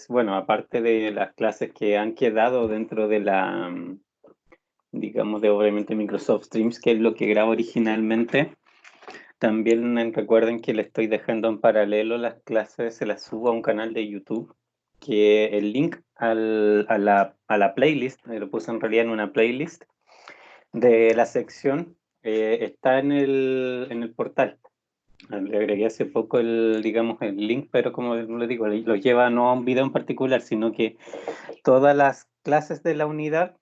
Bueno, aparte de las clases que han quedado dentro de la, digamos, de obviamente Microsoft Streams, que es lo que grabo originalmente, también recuerden que le estoy dejando en paralelo las clases, se las subo a un canal de YouTube, que el link a la playlist, lo puse en realidad en una playlist de la sección, está en el portal. Le agregué hace poco digamos, el link, pero como le digo, lo lleva no a un video en particular, sino que todas las clases de la unidad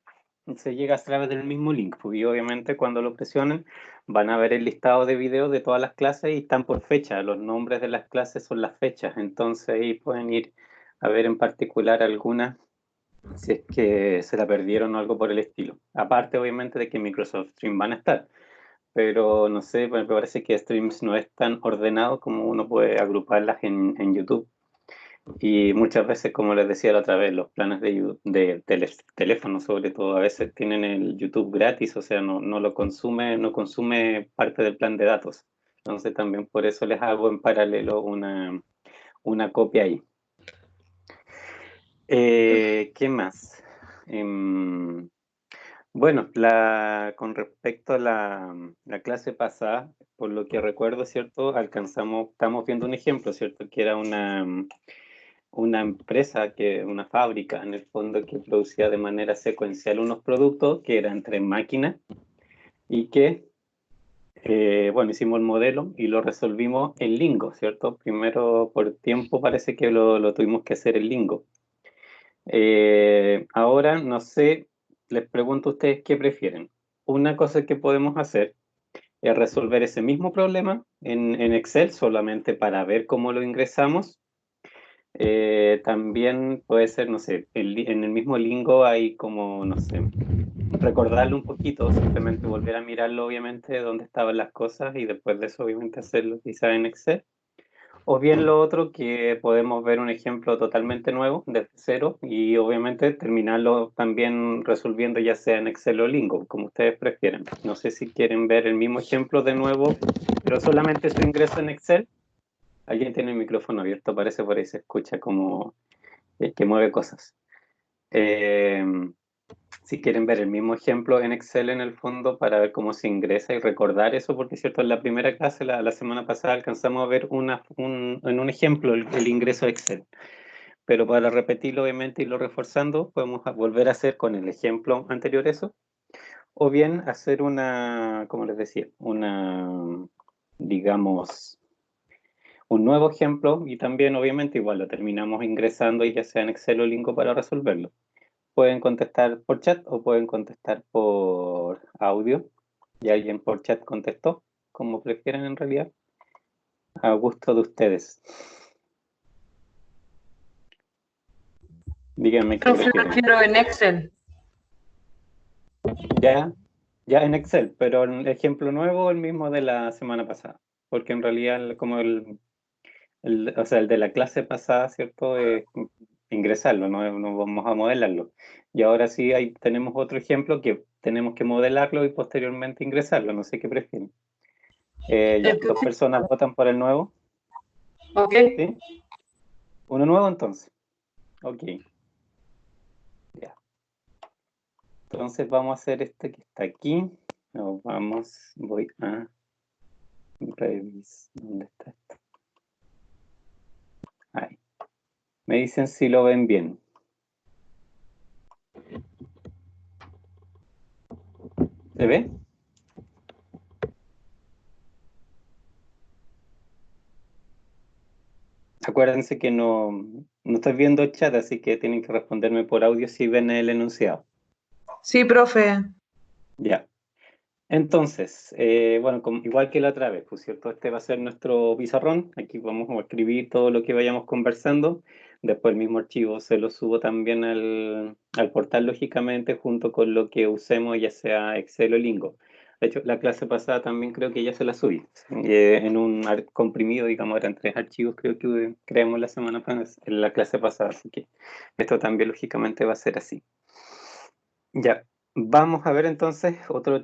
se llega a través del mismo link. Pues, y obviamente cuando lo presionen van a ver el listado de videos de todas las clases y están por fecha. Los nombres de las clases son las fechas. Entonces ahí pueden ir a ver en particular algunas si es que se la perdieron o algo por el estilo. Aparte obviamente de que Microsoft Stream van a estar. Pero no sé, me parece que Streams no es tan ordenado como uno puede agruparlas en YouTube. Y muchas veces, como les decía la otra vez, los planes de teléfono sobre todo, a veces tienen el YouTube gratis, o sea, no lo consume, no consume parte del plan de datos. Entonces también por eso les hago en paralelo una copia ahí. ¿Qué más? Bueno, con respecto a la clase pasada, por lo que recuerdo, ¿cierto? Estamos viendo un ejemplo, ¿cierto? Que era una empresa, una fábrica en el fondo que producía de manera secuencial unos productos que eran tres máquinas y que, bueno, hicimos el modelo y lo resolvimos en Lingo, ¿cierto? Primero por tiempo parece que lo tuvimos que hacer en Lingo. Ahora, no sé, les pregunto a ustedes qué prefieren. Una cosa que podemos hacer es resolver ese mismo problema en Excel solamente para ver cómo lo ingresamos. También puede ser, no sé, en el mismo Lingo hay como, no sé, recordarlo un poquito, simplemente volver a mirarlo, obviamente, dónde estaban las cosas y después de eso, obviamente, hacerlo quizá en Excel. O bien lo otro, que podemos ver un ejemplo totalmente nuevo, desde cero, y obviamente terminarlo también resolviendo ya sea en Excel o Lingo, como ustedes prefieran. No sé si quieren ver el mismo ejemplo de nuevo, pero solamente su ingreso en Excel. Alguien tiene el micrófono abierto, parece por ahí se escucha como que mueve cosas. Eh, si quieren ver el mismo ejemplo en Excel en el fondo para ver cómo se ingresa y recordar eso, porque es cierto, en la primera clase, la semana pasada, alcanzamos a ver en un ejemplo el ingreso a Excel. Pero para repetirlo, obviamente, y lo reforzando, podemos volver a hacer con el ejemplo anterior eso, o bien hacer como les decía, digamos, un nuevo ejemplo y también, obviamente, igual lo terminamos ingresando y ya sea en Excel o Lingo para resolverlo. Pueden contestar por chat o pueden contestar por audio. Y alguien por chat contestó, como prefieran en realidad, a gusto de ustedes. Díganme qué Profe, prefieren. prefiero en Excel. Ya, ya en Excel, pero el ejemplo nuevo el mismo de la semana pasada, porque en realidad como o sea, el de la clase pasada, ¿cierto? Ingresarlo, no vamos a modelarlo. Y ahora sí tenemos otro ejemplo que tenemos que modelarlo y posteriormente ingresarlo, no sé qué prefieren. Ya, dos personas votan por el nuevo, Ok. ¿sí? Uno nuevo entonces. Ok, ya. Entonces vamos a hacer este que está aquí. Voy a revisar. ¿Dónde está esto? Ahí. Me dicen si lo ven bien. ¿Se ve? Acuérdense que no estoy viendo el chat, así que tienen que responderme por audio si ven el enunciado. Sí, profe. Ya. Entonces, bueno, igual que la otra vez, pues cierto, este va a ser nuestro pizarrón. Aquí vamos a escribir todo lo que vayamos conversando. Después el mismo archivo se lo subo también al portal, lógicamente, junto con lo que usemos, ya sea Excel o Lingo. De hecho, la clase pasada también creo que ya se la subí. En un comprimido, digamos, eran tres archivos, creo que creamos la semana pasada, en la clase pasada. Así que esto también, lógicamente, va a ser así. Ya, vamos a ver entonces otro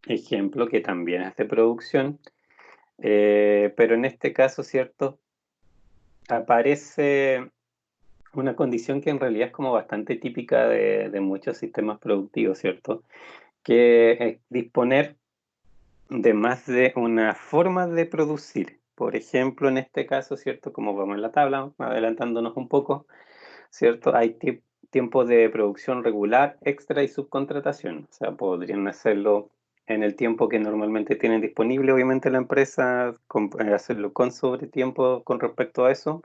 ejemplo que también es de producción, pero en este caso, ¿cierto? aparece una condición que en realidad es como bastante típica de muchos sistemas productivos, ¿cierto? Que es disponer de más de una forma de producir. Por ejemplo, en este caso, ¿cierto? Como vamos en la tabla, adelantándonos un poco, ¿cierto? Hay tiempo de producción regular, extra y subcontratación. O sea, podrían hacerlo en el tiempo que normalmente tienen disponible, obviamente, la empresa, hacerlo con sobretiempo con respecto a eso,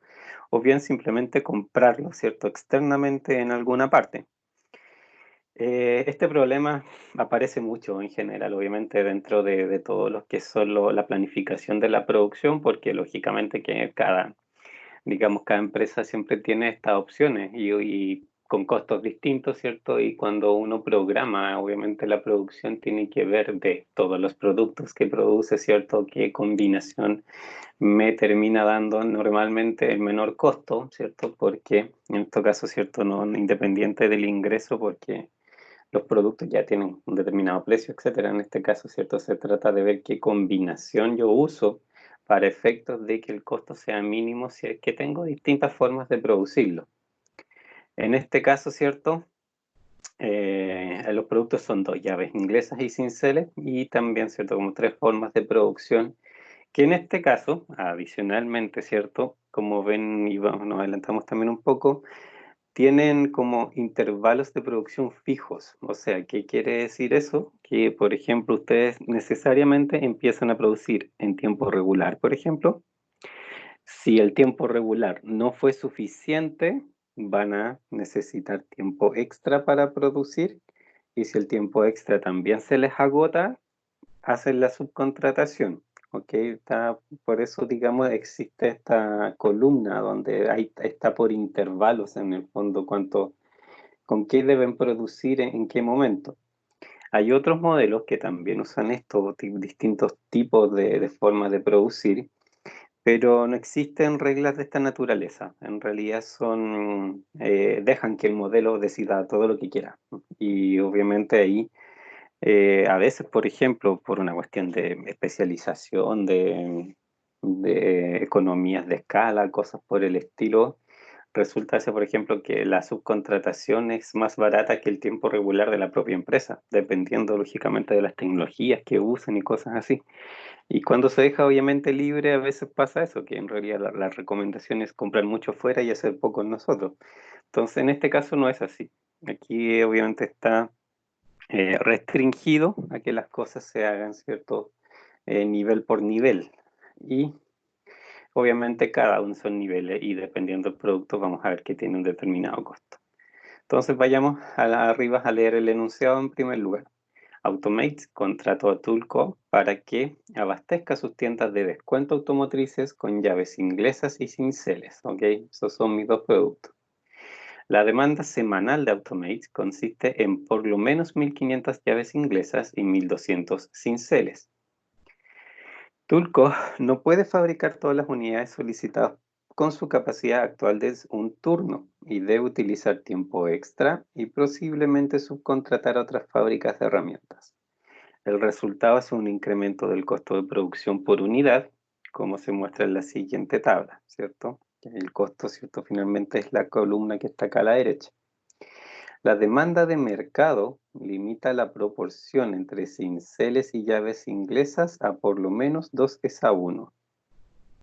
o bien simplemente comprarlo, ¿cierto? Externamente en alguna parte. Este problema aparece mucho en general, obviamente, dentro de todo lo que son la planificación de la producción, porque lógicamente que digamos, cada empresa siempre tiene estas opciones y con costos distintos, ¿cierto? Y cuando uno programa, obviamente la producción tiene que ver de todos los productos que produce, ¿cierto? Qué combinación me termina dando normalmente el menor costo, ¿cierto? Porque en este caso, ¿cierto? No independiente del ingreso, porque los productos ya tienen un determinado precio, etcétera. En este caso, ¿cierto? Se trata de ver qué combinación yo uso para efectos de que el costo sea mínimo si es que tengo distintas formas de producirlo. En este caso, ¿cierto? Los productos son dos llaves inglesas y cinceles y también, ¿cierto? Como tres formas de producción que en este caso, adicionalmente, ¿cierto? Como ven y vamos, nos adelantamos también un poco, tienen como intervalos de producción fijos. O sea, ¿qué quiere decir eso? Que, por ejemplo, ustedes necesariamente empiezan a producir en tiempo regular, por ejemplo. Si el tiempo regular no fue suficiente, van a necesitar tiempo extra para producir. Y si el tiempo extra también se les agota, hacen la subcontratación. ¿Ok? Por eso, digamos, existe esta columna donde está por intervalos en el fondo con qué deben producir en qué momento. Hay otros modelos que también usan estos distintos tipos de formas de producir, pero no existen reglas de esta naturaleza. En realidad dejan que el modelo decida todo lo que quiera. Y obviamente ahí a veces, por ejemplo, por una cuestión de especialización, de economías de escala, cosas por el estilo, resulta ser, por ejemplo, que la subcontratación es más barata que el tiempo regular de la propia empresa, dependiendo lógicamente de las tecnologías que usan y cosas así. Y cuando se deja obviamente libre, a veces pasa eso, que en realidad la recomendación es comprar mucho fuera y hacer poco en nosotros. Entonces, en este caso no es así. Aquí obviamente está restringido a que las cosas se hagan, ¿cierto? Nivel por nivel. Y obviamente cada uno son niveles y dependiendo del producto vamos a ver que tiene un determinado costo. Entonces vayamos arriba a leer el enunciado en primer lugar. Automate contrató a Toolco para que abastezca sus tiendas de descuento automotrices con llaves inglesas y cinceles. ¿Ok? Esos son mis dos productos. La demanda semanal de Automate consiste en por lo menos 1.500 llaves inglesas y 1.200 cinceles. Tulco no puede fabricar todas las unidades solicitadas con su capacidad actual de un turno y debe utilizar tiempo extra y posiblemente subcontratar a otras fábricas de herramientas. El resultado es un incremento del costo de producción por unidad, como se muestra en la siguiente tabla, ¿cierto? El costo, ¿cierto? Finalmente es la columna que está acá a la derecha. La demanda de mercado limita la proporción entre cinceles y llaves inglesas a por lo menos 2:1.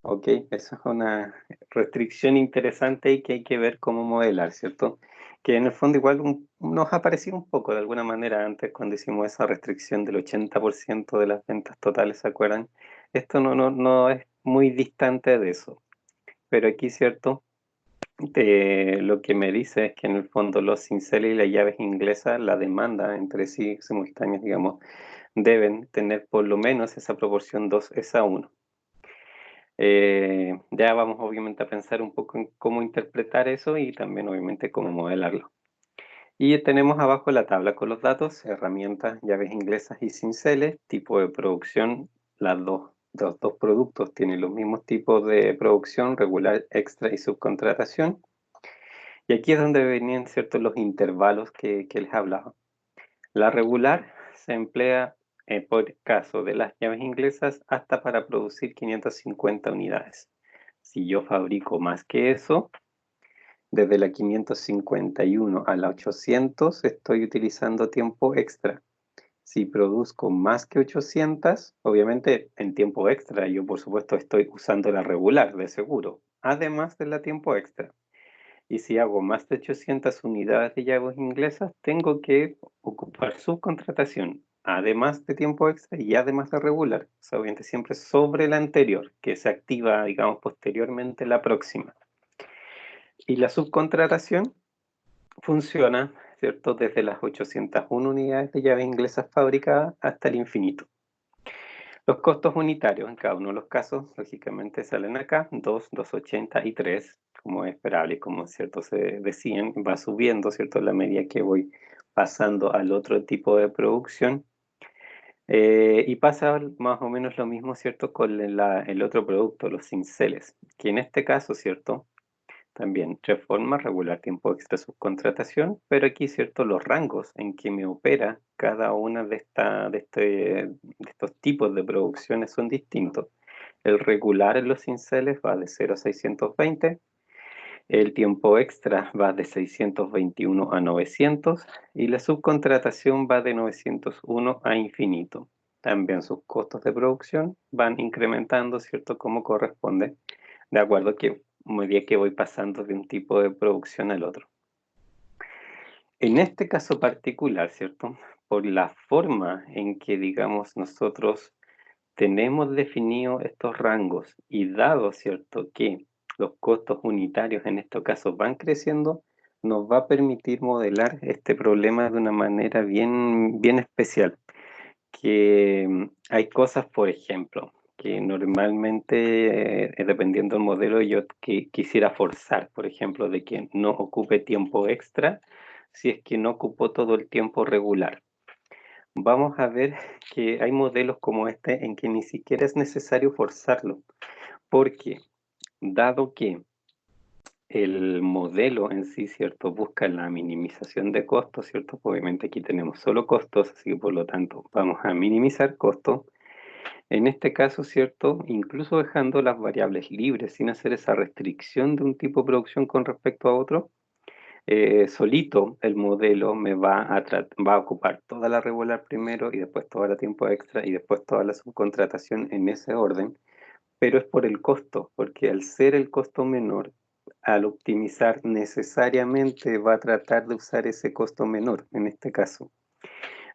¿Ok? Esa es una restricción interesante y que hay que ver cómo modelar, ¿cierto? Que en el fondo igual nos ha parecido un poco de alguna manera antes cuando hicimos esa restricción del 80% de las ventas totales, ¿se acuerdan? Esto no es muy distante de eso, pero aquí, ¿cierto? Lo que me dice es que en el fondo los cinceles y las llaves inglesas, la demanda entre sí simultáneas, digamos, deben tener por lo menos esa proporción 2:1. Ya vamos obviamente a pensar un poco en cómo interpretar eso y también obviamente cómo modelarlo. Y tenemos abajo la tabla con los datos, herramientas, llaves inglesas y cinceles, tipo de producción, los dos productos tienen los mismos tipos de producción, regular, extra y subcontratación. Y aquí es donde venían ciertos los intervalos que les hablaba. La regular se emplea por caso de las llaves inglesas hasta para producir 550 unidades. Si yo fabrico más que eso, desde la 551 a la 800 estoy utilizando tiempo extra. Si produzco más que 800, obviamente en tiempo extra, yo por supuesto estoy usando la regular de seguro, además de la tiempo extra. Y si hago más de 800 unidades de llaves inglesas, tengo que ocupar subcontratación, además de tiempo extra y además de regular. O sea, obviamente siempre sobre la anterior, que se activa, digamos, posteriormente la próxima. Y la subcontratación funciona, ¿cierto? Desde las 801 unidades de llaves inglesas fabricadas hasta el infinito. Los costos unitarios en cada uno de los casos, lógicamente, salen acá, 2, 280 y 3, como es esperable, como cierto se decían, va subiendo, ¿cierto? A la medida que voy pasando al otro tipo de producción. Y pasa más o menos lo mismo, ¿cierto? Con el otro producto, los cinceles, que en este caso, ¿cierto? También reforma, regular, tiempo extra, subcontratación, pero aquí, ¿cierto? Los rangos en que me opera cada una de estos tipos de producciones son distintos. El regular en los cinceles va de 0 a 620, el tiempo extra va de 621 a 900 y la subcontratación va de 901 a infinito. También sus costos de producción van incrementando, ¿cierto? Como corresponde, de acuerdo que medida que voy pasando de un tipo de producción al otro. En este caso particular, ¿cierto? Por la forma en que, digamos, nosotros tenemos definido estos rangos y dado, ¿cierto?, que los costos unitarios en estos casos van creciendo, nos va a permitir modelar este problema de una manera bien especial. Que hay cosas, por ejemplo, que normalmente, dependiendo del modelo, yo quisiera forzar, por ejemplo, de que no ocupe tiempo extra si es que no ocupó todo el tiempo regular. Vamos a ver que hay modelos como este en que ni siquiera es necesario forzarlo, porque dado que el modelo en sí, ¿cierto?, busca la minimización de costos, ¿cierto? Obviamente aquí tenemos solo costos, así que por lo tanto vamos a minimizar costos. En este caso, ¿cierto? Incluso dejando las variables libres, sin hacer esa restricción de un tipo de producción con respecto a otro, solito el modelo me va a ocupar toda la regular primero y después toda la tiempo extra y después toda la subcontratación en ese orden, pero es por el costo, porque al ser el costo menor, al optimizar necesariamente va a tratar de usar ese costo menor en este caso.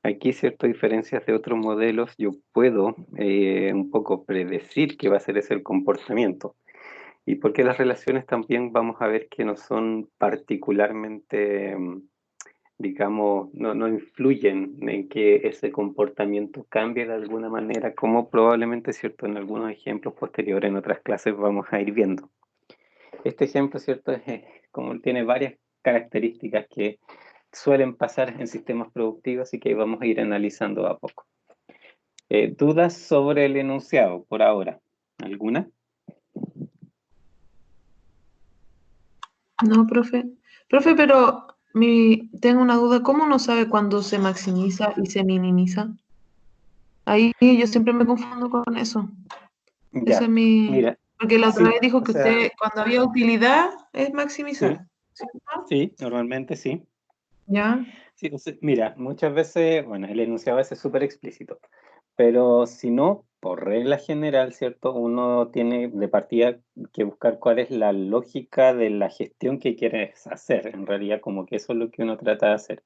Aquí, ciertas diferencias de otros modelos, yo puedo un poco predecir que va a ser ese el comportamiento. Y porque las relaciones también vamos a ver que no son particularmente, digamos, no influyen en que ese comportamiento cambie de alguna manera, como probablemente, cierto, en algunos ejemplos posteriores en otras clases vamos a ir viendo. Este ejemplo, cierto, es como tiene varias características que suelen pasar en sistemas productivos y que vamos a ir analizando a poco. ¿Dudas sobre el enunciado por ahora? ¿Alguna? No, profe. Profe, pero tengo una duda. ¿Cómo uno sabe cuándo se maximiza y se minimiza? Ahí yo siempre me confundo con eso. Esa Ya, es mi... mira, Porque la otra sí, vez dijo o que sea, usted, cuando había utilidad, es sí, maximizar. ¿Cierto? sí, normalmente sí. ¿Ya? Sí, o sea, mira, muchas veces, bueno, el enunciado a veces es súper explícito, pero si no, por regla general, ¿cierto? Uno tiene de partida que buscar cuál es la lógica de la gestión que quieres hacer. En realidad, como que eso es lo que uno trata de hacer.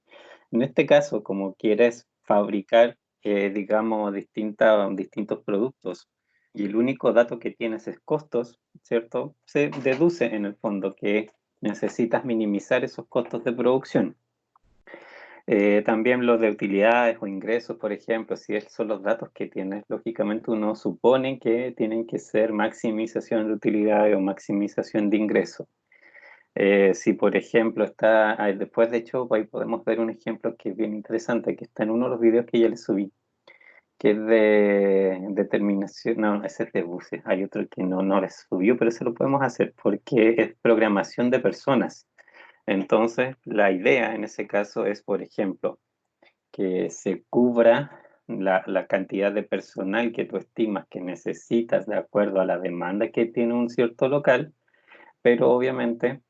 En este caso, como quieres fabricar, digamos, distintos productos y el único dato que tienes es costos, ¿cierto? Se deduce en el fondo que necesitas minimizar esos costos de producción. También los de utilidades o ingresos, por ejemplo, si esos son los datos que tienes, lógicamente uno supone que tienen que ser maximización de utilidades o maximización de ingresos. Si, por ejemplo, después de hecho, ahí podemos ver un ejemplo que es bien interesante, que está en uno de los videos que ya les subí, que es de determinación, no, ese es de buses, hay otro que no les subió, pero eso lo podemos hacer porque es programación de personas. Entonces, la idea en ese caso es, por ejemplo, que se cubra la cantidad de personal que tú estimas que necesitas de acuerdo a la demanda que tiene un cierto local, pero obviamente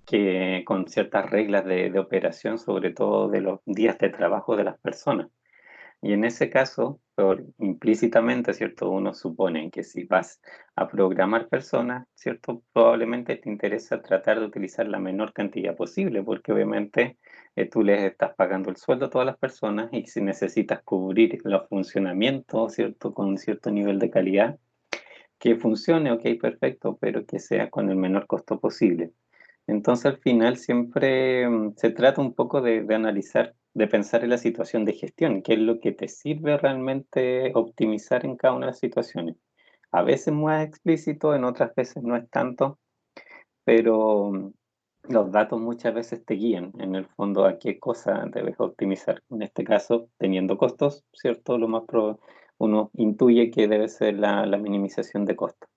que con ciertas reglas de operación, sobre todo de los días de trabajo de las personas. Y en ese caso, implícitamente, ¿cierto? Uno supone que si vas a programar personas, ¿cierto? Probablemente te interesa tratar de utilizar la menor cantidad posible, porque obviamente tú les estás pagando el sueldo a todas las personas y si necesitas cubrir los funcionamientos, ¿cierto? Con un cierto nivel de calidad, que funcione, ok, perfecto, pero que sea con el menor costo posible. Entonces, al final siempre se trata un poco de analizar, de pensar en la situación de gestión, qué es lo que te sirve realmente optimizar en cada una de las situaciones. A veces más explícito, en otras veces no es tanto, pero los datos muchas veces te guían en el fondo a qué cosa debes optimizar. En este caso, teniendo costos, ¿cierto? Uno intuye que debe ser la minimización de costos.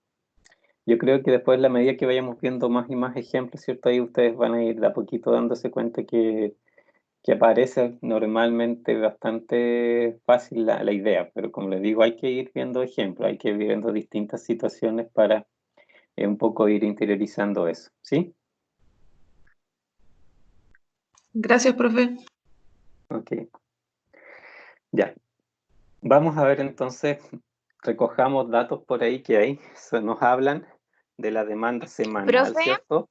Yo creo que después, a la medida que vayamos viendo más y más ejemplos, ¿cierto? Ahí ustedes van a ir de a poquito dándose cuenta que aparece normalmente bastante fácil la idea, pero como les digo, hay que ir viendo ejemplos, hay que ir viendo distintas situaciones para un poco ir interiorizando eso, ¿sí? Gracias, profe. Ok, ya. Vamos a ver entonces, recojamos datos por ahí que hay, nos hablan de la demanda semanal, Profe, ¿cierto?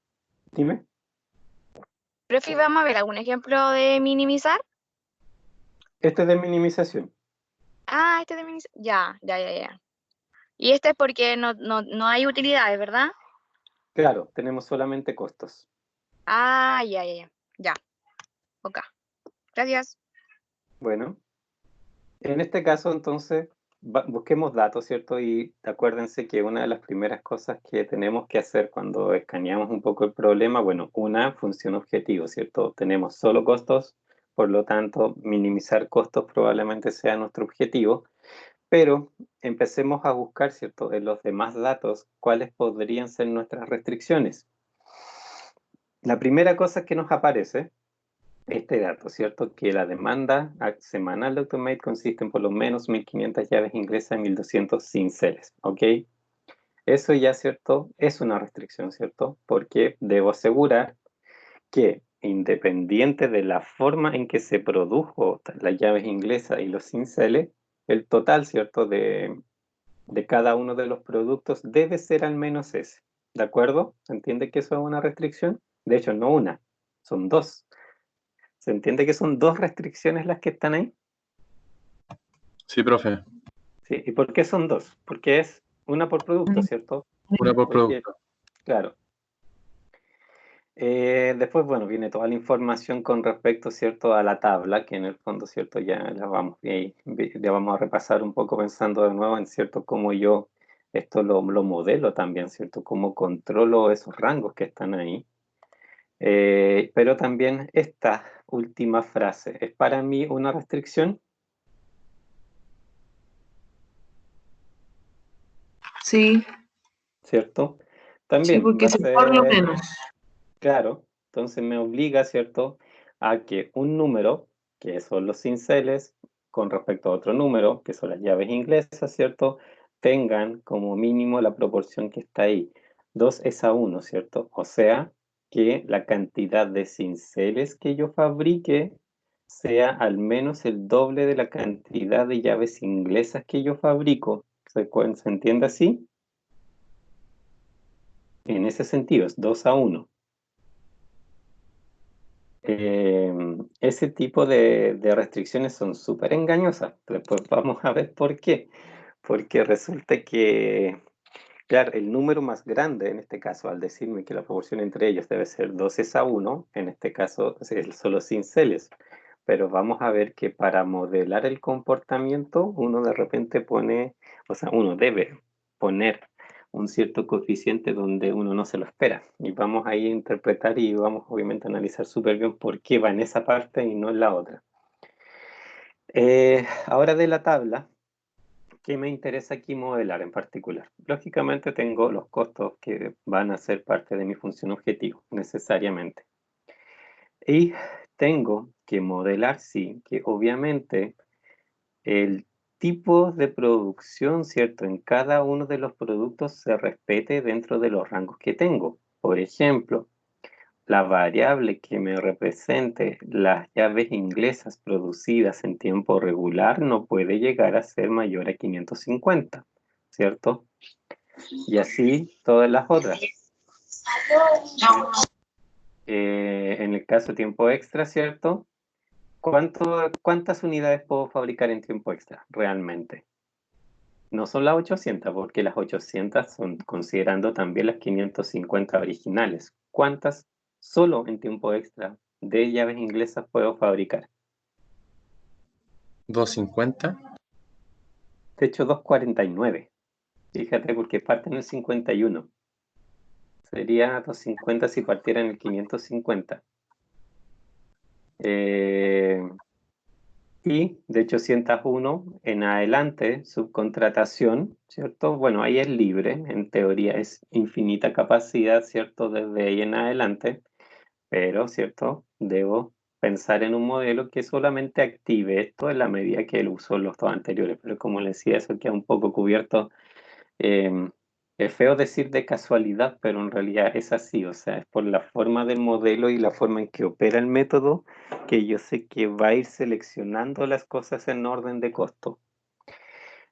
Dime. profe, vamos a ver algún ejemplo de minimizar. Este es de minimización. Ah, este de minimizar. Ya. Y este es porque no hay utilidades, ¿verdad? Claro, tenemos solamente costos. Ah, ya. Ok. Gracias. Bueno, en este caso entonces busquemos datos, ¿cierto? Y acuérdense que una de las primeras cosas que tenemos que hacer cuando escaneamos un poco el problema, bueno, una función objetivo, ¿cierto? Tenemos solo costos, por lo tanto, minimizar costos probablemente sea nuestro objetivo, pero empecemos a buscar, ¿cierto? En los demás datos, cuáles podrían ser nuestras restricciones. La primera cosa que nos aparece este dato, ¿cierto? Que la demanda semanal de Automate consiste en por lo menos 1500 llaves inglesas y 1200 cinceles, ¿ok? Eso ya, ¿cierto? Es una restricción, ¿cierto? Porque debo asegurar que independiente de la forma en que se produjo las llaves inglesas y los cinceles, el total, ¿cierto? De cada uno de los productos debe ser al menos ese, ¿de acuerdo? ¿Se entiende que eso es una restricción? De hecho, no una, son dos. ¿Se entiende que son dos restricciones las que están ahí? Sí, profe. ¿Sí? ¿Y por qué son dos? Porque es una por producto, ¿cierto? Una por Porque, producto. claro. Después, bueno, viene toda la información con respecto, ¿cierto? A la tabla, que en el fondo, ¿cierto? Ya ya vamos a repasar un poco pensando de nuevo en, ¿cierto? Cómo yo esto lo modelo también, ¿cierto? Cómo controlo esos rangos que están ahí. Pero también esta última frase, ¿es para mí una restricción? Sí, ¿Cierto? sí, También va porque a si por lo ser, menos. claro, entonces me obliga, ¿cierto?, a que un número, que son los cinceles, con respecto a otro número, que son las llaves inglesas, ¿cierto?, tengan como mínimo la proporción que está ahí. 2:1, ¿cierto? O sea, que la cantidad de cinceles que yo fabrique sea al menos el doble de la cantidad de llaves inglesas que yo fabrico. ¿Se entiende así? En ese sentido, es 2:1. Ese tipo de restricciones son súper engañosas. Después vamos a ver por qué. Porque resulta que, claro, el número más grande en este caso, al decirme que la proporción entre ellos debe ser 2:1, en este caso es solo cinceles. Pero vamos a ver que para modelar el comportamiento, uno de repente pone, o sea, uno debe poner un cierto coeficiente donde uno no se lo espera. Y vamos ahí a interpretar y vamos obviamente a analizar súper bien por qué va en esa parte y no en la otra. Ahora de la tabla, ¿qué me interesa aquí modelar en particular? Lógicamente tengo los costos que van a ser parte de mi función objetivo, necesariamente. Y tengo que modelar, sí, que obviamente el tipo de producción, ¿cierto? En cada uno de los productos se respete dentro de los rangos que tengo. Por ejemplo, la variable que me represente las llaves inglesas producidas en tiempo regular no puede llegar a ser mayor a 550, ¿cierto? Y así todas las otras. En el caso de tiempo extra, ¿cierto? ¿Cuántas unidades puedo fabricar en tiempo extra realmente? No son las 800, porque las 800 son considerando también las 550 originales. ¿Cuántas solo en tiempo extra de llaves inglesas puedo fabricar? 250. De hecho, 249. Fíjate, porque parte en el 51. Sería 250 si partiera en el 550. Y de 801 en adelante, subcontratación, ¿cierto? Bueno, ahí es libre, en teoría es infinita capacidad, ¿cierto? Desde ahí en adelante, pero, ¿cierto? Debo pensar en un modelo que solamente active esto en la medida que él usó los dos anteriores, pero como les decía, eso queda un poco cubierto. Es feo decir de casualidad, pero en realidad es así, o sea, es por la forma del modelo y la forma en que opera el método que yo sé que va a ir seleccionando las cosas en orden de costo.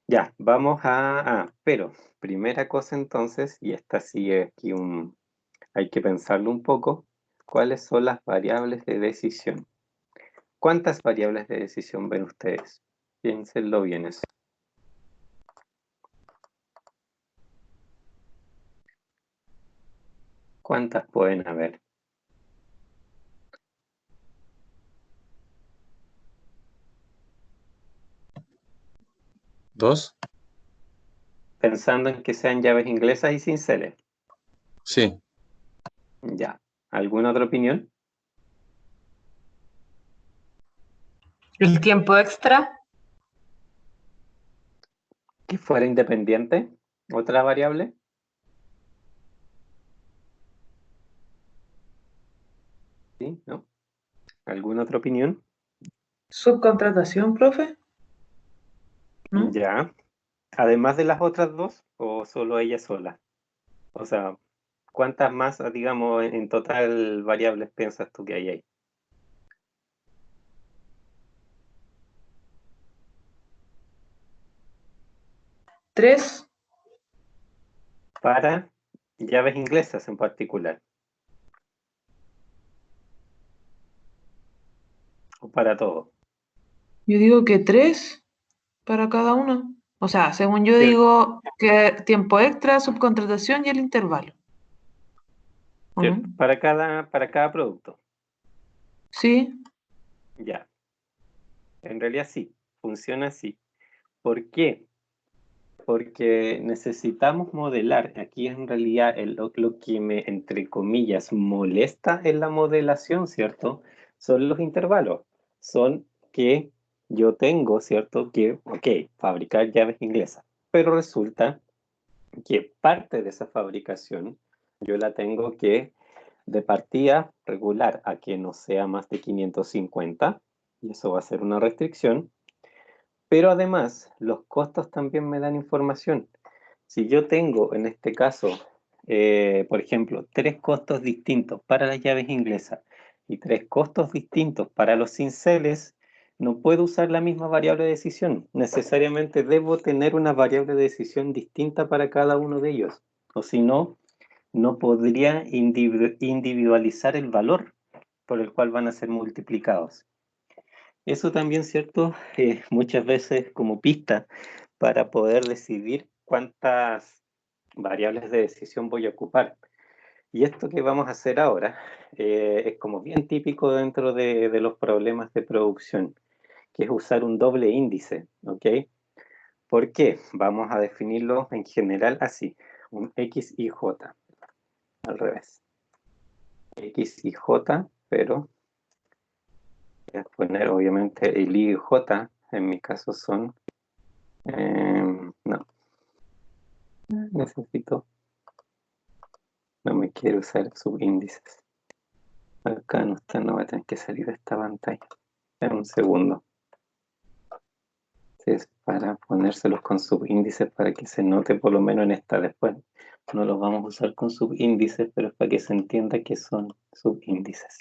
Ya, vamos pero primera cosa entonces, y esta sí es aquí hay que pensarlo un poco, ¿cuáles son las variables de decisión? ¿Cuántas variables de decisión ven ustedes? Piénsenlo bien eso. ¿Cuántas pueden haber? ¿Dos? Pensando en que sean llaves inglesas y cinceles. Sí. Ya. ¿Alguna otra opinión? El tiempo extra. ¿Que fuera independiente? ¿Otra variable? ¿Sí? ¿No? ¿Alguna otra opinión? Subcontratación, profe. ¿No? Ya. Además de las otras dos, o solo ella sola. O sea, ¿cuántas más, digamos, en total variables piensas tú que hay ahí? Tres. Para llaves inglesas en particular. O para todo. Yo digo que tres para cada una. O sea, según yo Cierto, digo que tiempo extra, subcontratación y el intervalo. ¿O no? cierto. Para cada producto. Sí. Ya. En realidad sí. Funciona así. ¿Por qué? Porque necesitamos modelar. Aquí en realidad lo que me, entre comillas, molesta en la modelación, ¿cierto? Son los intervalos. Son que yo tengo, ¿cierto? Que, ok, fabricar llaves inglesas. Pero resulta que parte de esa fabricación yo la tengo que de partida regular a que no sea más de 550. Y eso va a ser una restricción. Pero además, los costos también me dan información. Si yo tengo, en este caso, por ejemplo, 3 costos distintos para las llaves inglesas y 3 costos distintos para los cinceles, no puedo usar la misma variable de decisión. Necesariamente debo tener una variable de decisión distinta para cada uno de ellos. O si no, no podría individualizar el valor por el cual van a ser multiplicados. Eso también, ¿cierto? Muchas veces como pista para poder decidir cuántas variables de decisión voy a ocupar. Y esto que vamos a hacer ahora es como bien típico dentro de los problemas de producción, que es usar un doble índice, ¿ok? ¿Por qué? Vamos a definirlo en general así, un X y J, al revés. X y J, pero voy a poner obviamente el Y y J, en mi caso son, no, necesito, no me quiero usar subíndices. Acá no está, no va a tener que salir de esta pantalla. En un segundo. Este es para ponérselos con subíndices para que se note por lo menos en esta. Después no los vamos a usar con subíndices, pero es para que se entienda que son subíndices.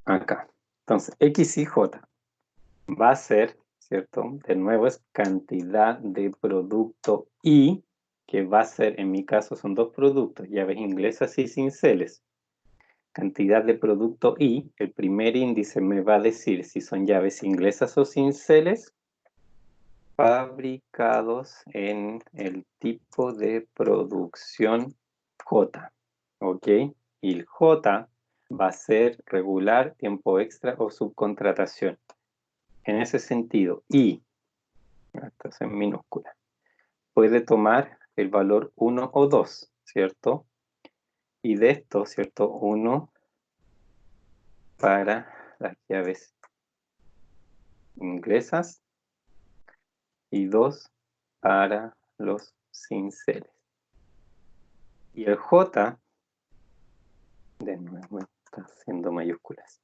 Acá. Entonces, X y J va a ser, ¿cierto? De nuevo es cantidad de producto Y, que va a ser, en mi caso, son dos productos, llaves inglesas y cinceles. Cantidad de producto Y, el primer índice me va a decir si son llaves inglesas o cinceles fabricados en el tipo de producción J, ¿ok? Y el J va a ser regular, tiempo extra o subcontratación. En ese sentido, Y, esto es en minúscula, puede tomar el valor 1 o 2, ¿cierto? Y de esto, ¿cierto? 1 para las llaves inglesas y 2 para los cinceles. Y el J, de nuevo está haciendo mayúsculas.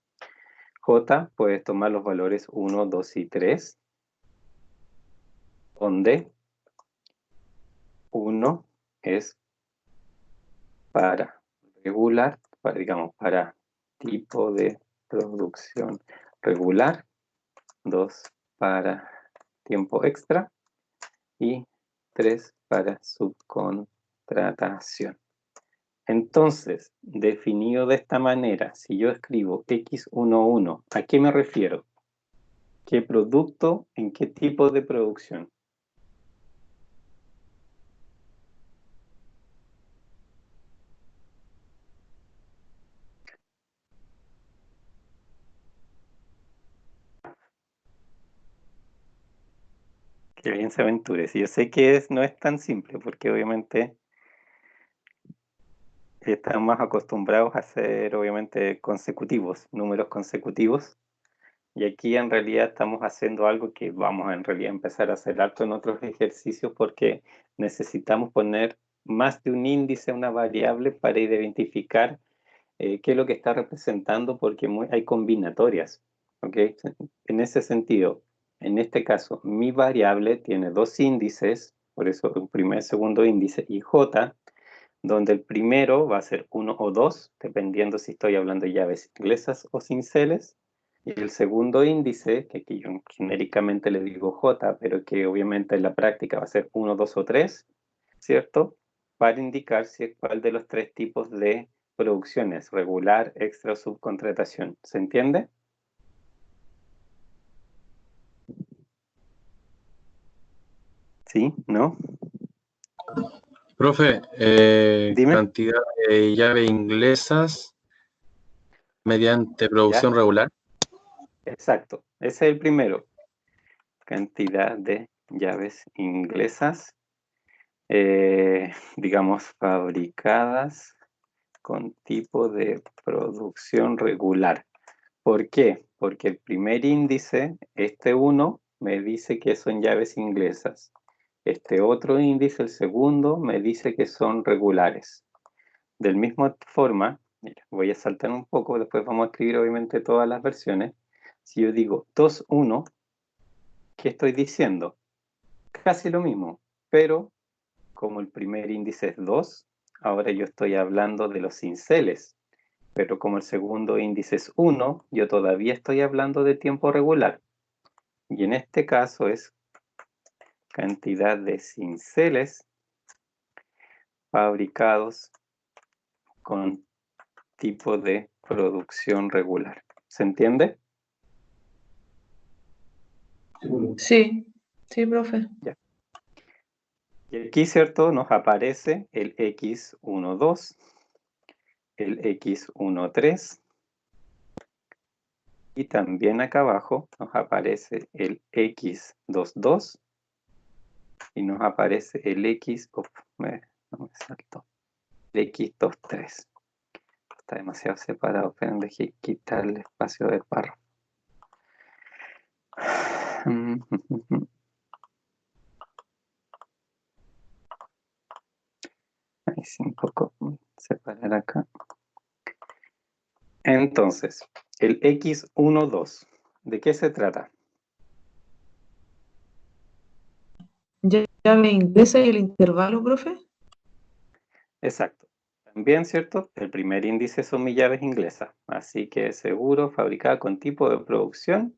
J puede tomar los valores 1, 2 y 3, donde 1 es para regular, digamos, para tipo de producción regular, 2 para tiempo extra y 3 para subcontratación. Entonces, definido de esta manera, si yo escribo X11, ¿a qué me refiero? ¿Qué producto? ¿En qué tipo de producción? Que bien se aventure. Sí, yo sé que no es tan simple, porque obviamente están más acostumbrados a hacer, obviamente, consecutivos, números consecutivos. Y aquí en realidad estamos haciendo algo que vamos a en realidad empezar a hacer harto en otros ejercicios porque necesitamos poner más de un índice, una variable para identificar qué es lo que está representando porque hay combinatorias. ¿Ok? En ese sentido, en este caso, mi variable tiene dos índices, por eso un primer, segundo índice y J, donde el primero va a ser 1 o 2, dependiendo si estoy hablando de llaves inglesas o cinceles. Y el segundo índice, que aquí yo genéricamente le digo J, pero que obviamente en la práctica va a ser 1, 2 o 3, ¿cierto? Para indicar cuál de los tres tipos de producciones, regular, extra o subcontratación. ¿Se entiende? ¿Sí? ¿No? Profe, Dime. cantidad de llaves inglesas mediante ¿Ya? producción regular. Exacto. Ese es el primero. Cantidad de llaves inglesas, digamos, fabricadas con tipo de producción regular. ¿Por qué? Porque el primer índice, este 1, me dice que son llaves inglesas. Este otro índice, el segundo, me dice que son regulares. De la misma forma, mira, voy a saltar un poco, después vamos a escribir obviamente todas las versiones. Si yo digo 2, 1, ¿qué estoy diciendo? Casi lo mismo, pero como el primer índice es 2, ahora yo estoy hablando de los cinceles. Pero como el segundo índice es 1, yo todavía estoy hablando de tiempo regular. Y en este caso es cantidad de cinceles fabricados con tipo de producción regular. ¿Se entiende? Sí, sí, profe. Ya. Y aquí, ¿cierto? Nos aparece el X12, el X13, y también acá abajo nos aparece el X22 y nos aparece el X, no me saltó, el X23. Está demasiado separado, esperen, dejé quitar el espacio del párrafo. Ahí sí, un poco separar acá. Entonces, el X12, ¿de qué se trata? Llave inglesa y el intervalo, profe. Exacto. También, ¿cierto? El primer índice son mis llaves inglesas. Así que seguro, fabricada con tipo de producción,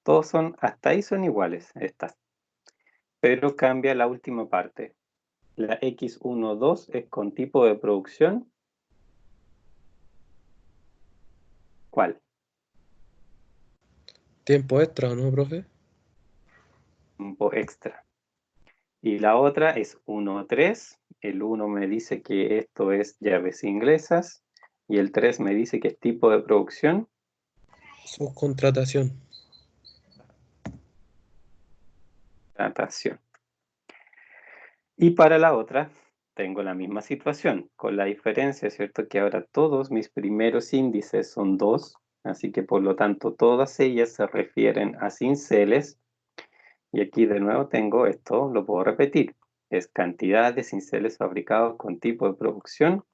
todos son, hasta ahí son iguales estas. Pero cambia la última parte. La X12 es con tipo de producción. ¿Cuál? Tiempo extra, ¿no, profe? Tiempo extra. Y la otra es 1.3. El 1 me dice que esto es llaves inglesas. Y el 3 me dice que es tipo de producción. Subcontratación. Natación. Y para la otra, tengo la misma situación, con la diferencia, ¿cierto? Que ahora todos mis primeros índices son 2, así que por lo tanto todas ellas se refieren a cinceles. Y aquí de nuevo tengo esto, lo puedo repetir, es cantidad de cinceles fabricados con tipo de producción.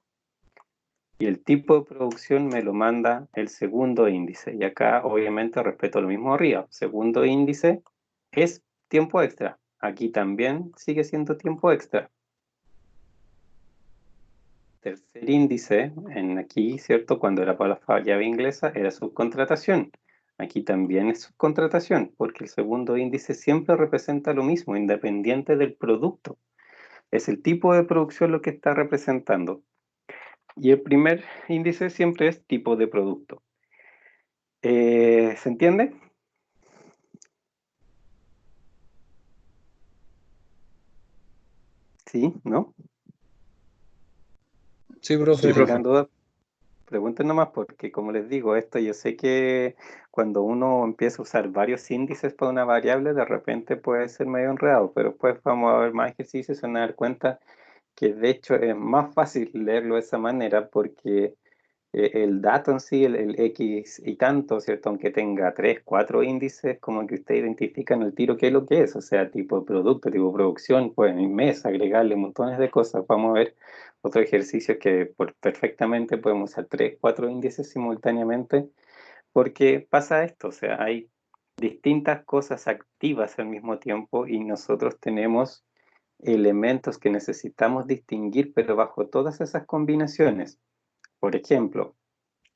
Y el tipo de producción me lo manda el segundo índice. Y acá obviamente respeto lo mismo arriba. Segundo índice es tiempo extra. Aquí también sigue siendo tiempo extra. Tercer índice, aquí, ¿cierto? Cuando era para la llave inglesa, era subcontratación. Aquí también es subcontratación, porque el segundo índice siempre representa lo mismo, independiente del producto. Es el tipo de producción lo que está representando. Y el primer índice siempre es tipo de producto. ¿Se entiende? ¿Sí? ¿No? Sí, profe. Si tengan dudas, pregunten nomás, porque como les digo, esto yo sé que cuando uno empieza a usar varios índices para una variable, de repente puede ser medio enredado, pero después vamos a ver más ejercicios y se van a dar cuenta que de hecho es más fácil leerlo de esa manera porque el dato en sí, el X y tanto, ¿cierto? Aunque tenga 3, 4 índices, como que usted identifica en el tiro qué es lo que es, o sea, tipo de producto, tipo de producción, pues en mes, agregarle montones de cosas. Vamos a ver otro ejercicio que perfectamente podemos usar 3, 4 índices simultáneamente, porque pasa esto, o sea, hay distintas cosas activas al mismo tiempo y nosotros tenemos elementos que necesitamos distinguir, pero bajo todas esas combinaciones. Por ejemplo,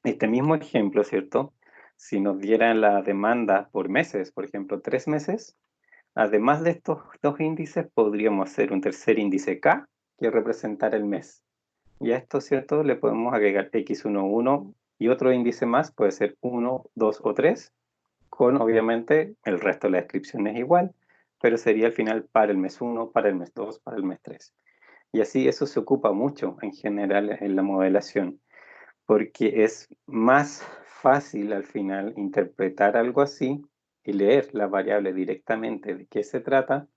este mismo ejemplo, ¿cierto? Si nos dieran la demanda por meses, por ejemplo, 3 meses, además de estos dos índices, podríamos hacer un tercer índice K que representara el mes. Y a esto, ¿cierto? Le podemos agregar X11 y otro índice más, puede ser 1, 2 o 3, con obviamente el resto de la descripción es igual, pero sería al final para el mes 1, para el mes 2, para el mes 3. Y así eso se ocupa mucho en general en la modelación, porque es más fácil al final interpretar algo así y leer la variable directamente de qué se trata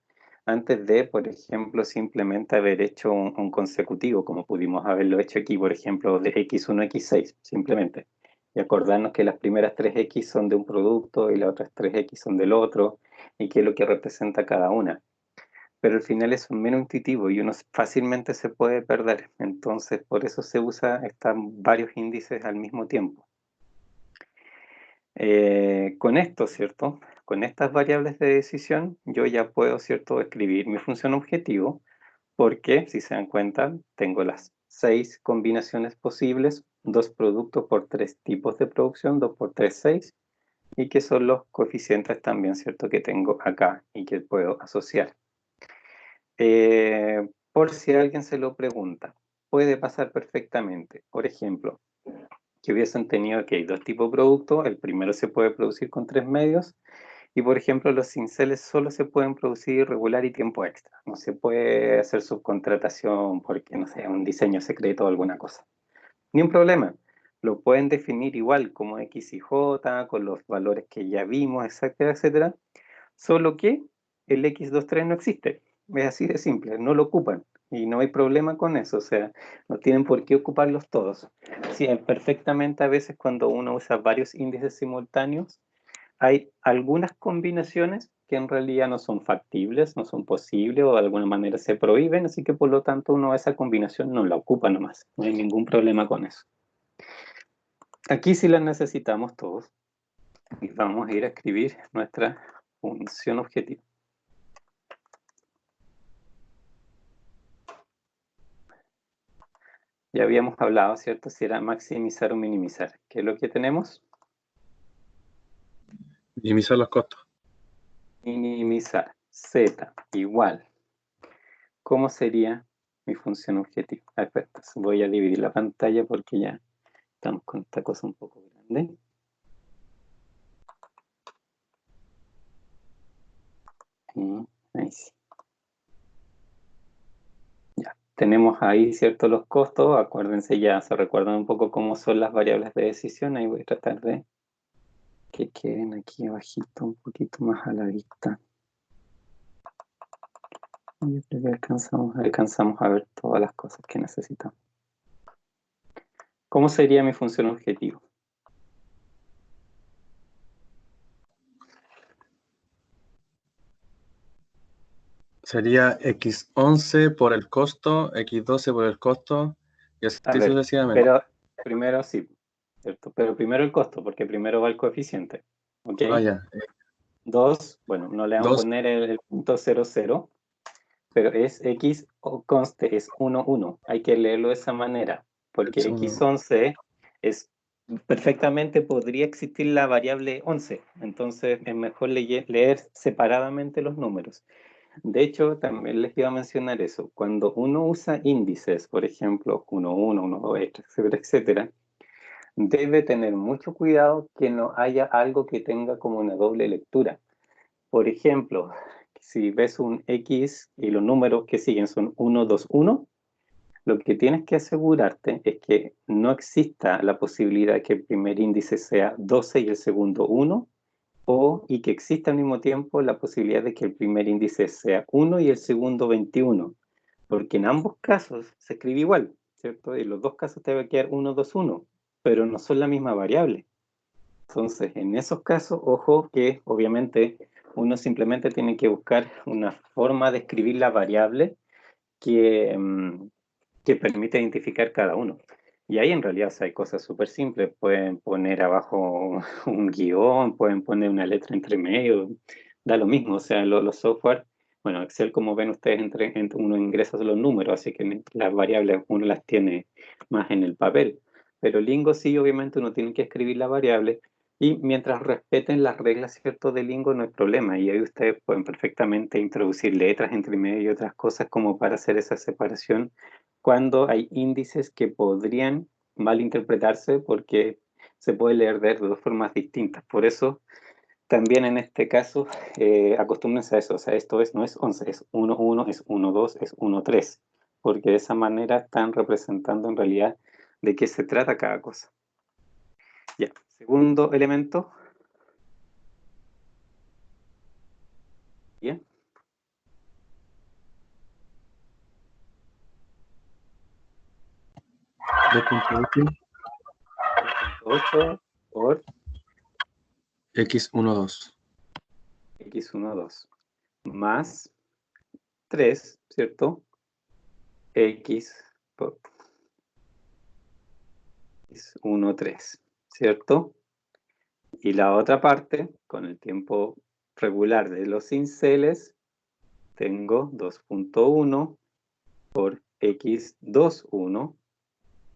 antes de, por ejemplo, simplemente haber hecho un consecutivo, como pudimos haberlo hecho aquí, por ejemplo, de X1, X6, simplemente. Y acordarnos que las primeras 3X son de un producto y las otras 3X son del otro, y qué es lo que representa cada una. Pero al final es menos intuitivo y uno fácilmente se puede perder. Entonces, por eso se usa varios índices al mismo tiempo. Con esto, ¿cierto? Con estas variables de decisión, yo ya puedo, ¿cierto?, escribir mi función objetivo, porque, si se dan cuenta, tengo las 6 combinaciones posibles, 2 productos por 3 tipos de producción, 2 por 3, 6, y que son los coeficientes también, ¿cierto?, que tengo acá y que puedo asociar. Por si alguien se lo pregunta, puede pasar perfectamente. Por ejemplo, que hubiesen tenido que hay 2 tipos de productos, el primero se puede producir con 3 medios, y por ejemplo los cinceles solo se pueden producir regular y tiempo extra. No se puede hacer subcontratación porque, no sé, un diseño secreto o alguna cosa. Ni un problema. Lo pueden definir igual como X y J, con los valores que ya vimos, etcétera, etcétera. Solo que el X23 no existe. Es así de simple, no lo ocupan. Y no hay problema con eso, o sea, no tienen por qué ocuparlos todos. Sí, perfectamente a veces cuando uno usa varios índices simultáneos, hay algunas combinaciones que en realidad no son factibles, no son posibles o de alguna manera se prohíben, así que por lo tanto uno esa combinación no la ocupa nomás. No hay ningún problema con eso. Aquí sí las necesitamos todos. Y vamos a ir a escribir nuestra función objetivo. Ya habíamos hablado, ¿cierto? Si era maximizar o minimizar. ¿Qué es lo que tenemos? Minimizar los costos. Minimizar. Z igual. ¿Cómo sería mi función objetivo? Espera, voy a dividir la pantalla porque ya estamos con esta cosa un poco grande. Ahí sí. Ya, tenemos ahí, ¿cierto? Los costos. Acuérdense ya, se recuerdan un poco cómo son las variables de decisión. Ahí voy a tratar de que queden aquí abajito, un poquito más a la vista. Yo creo que alcanzamos a ver todas las cosas que necesitamos. ¿Cómo sería mi función objetivo? Sería x11 por el costo, x12 por el costo, y así A ver, sucesivamente. pero primero sí, ¿cierto? Pero primero el costo, porque primero va el coeficiente. ¿Ok? Ah, ya. 2, bueno, no le vamos a 2, poner el punto 00, pero es x o conste, es 1, 1. Hay que leerlo de esa manera, porque x11 es perfectamente podría existir la variable 11, entonces es mejor leer separadamente los números. De hecho, también les iba a mencionar eso. Cuando uno usa índices, por ejemplo, 1, 1, 1, 2, etcétera, etcétera, debe tener mucho cuidado que no haya algo que tenga como una doble lectura. Por ejemplo, si ves un X y los números que siguen son 1, 2, 1, lo que tienes que asegurarte es que no exista la posibilidad que el primer índice sea 12 y el segundo 1, y que exista al mismo tiempo la posibilidad de que el primer índice sea 1 y el segundo 21, porque en ambos casos se escribe igual, ¿cierto? En los dos casos te va a quedar 1, 2, 1, pero no son la misma variable. Entonces, en esos casos, ojo que obviamente uno simplemente tiene que buscar una forma de escribir la variable que, que permite identificar cada uno. Y ahí en realidad, o sea, hay cosas súper simples. Pueden poner abajo un guión, pueden poner una letra entre medio, da lo mismo. O sea, los software, bueno, Excel, como ven ustedes, uno ingresa los números, así que las variables uno las tiene más en el papel. Pero Lingo sí, obviamente uno tiene que escribir la variable y mientras respeten las reglas, ¿cierto?, de Lingo no hay problema. Y ahí ustedes pueden perfectamente introducir letras entre medio y otras cosas como para hacer esa separación cuando hay índices que podrían malinterpretarse porque se puede leer de dos formas distintas. Por eso, también en este caso, acostúmbrense a eso. O sea, esto no es 11, es 1, 1, es 1, 2, es 1, 3. Porque de esa manera están representando en realidad de qué se trata cada cosa. Ya, segundo elemento. Bien. 2.8 por x12. x12 más 3, ¿cierto? X por x13, ¿cierto? Y la otra parte, con el tiempo regular de los cinceles, tengo 2.1 por x21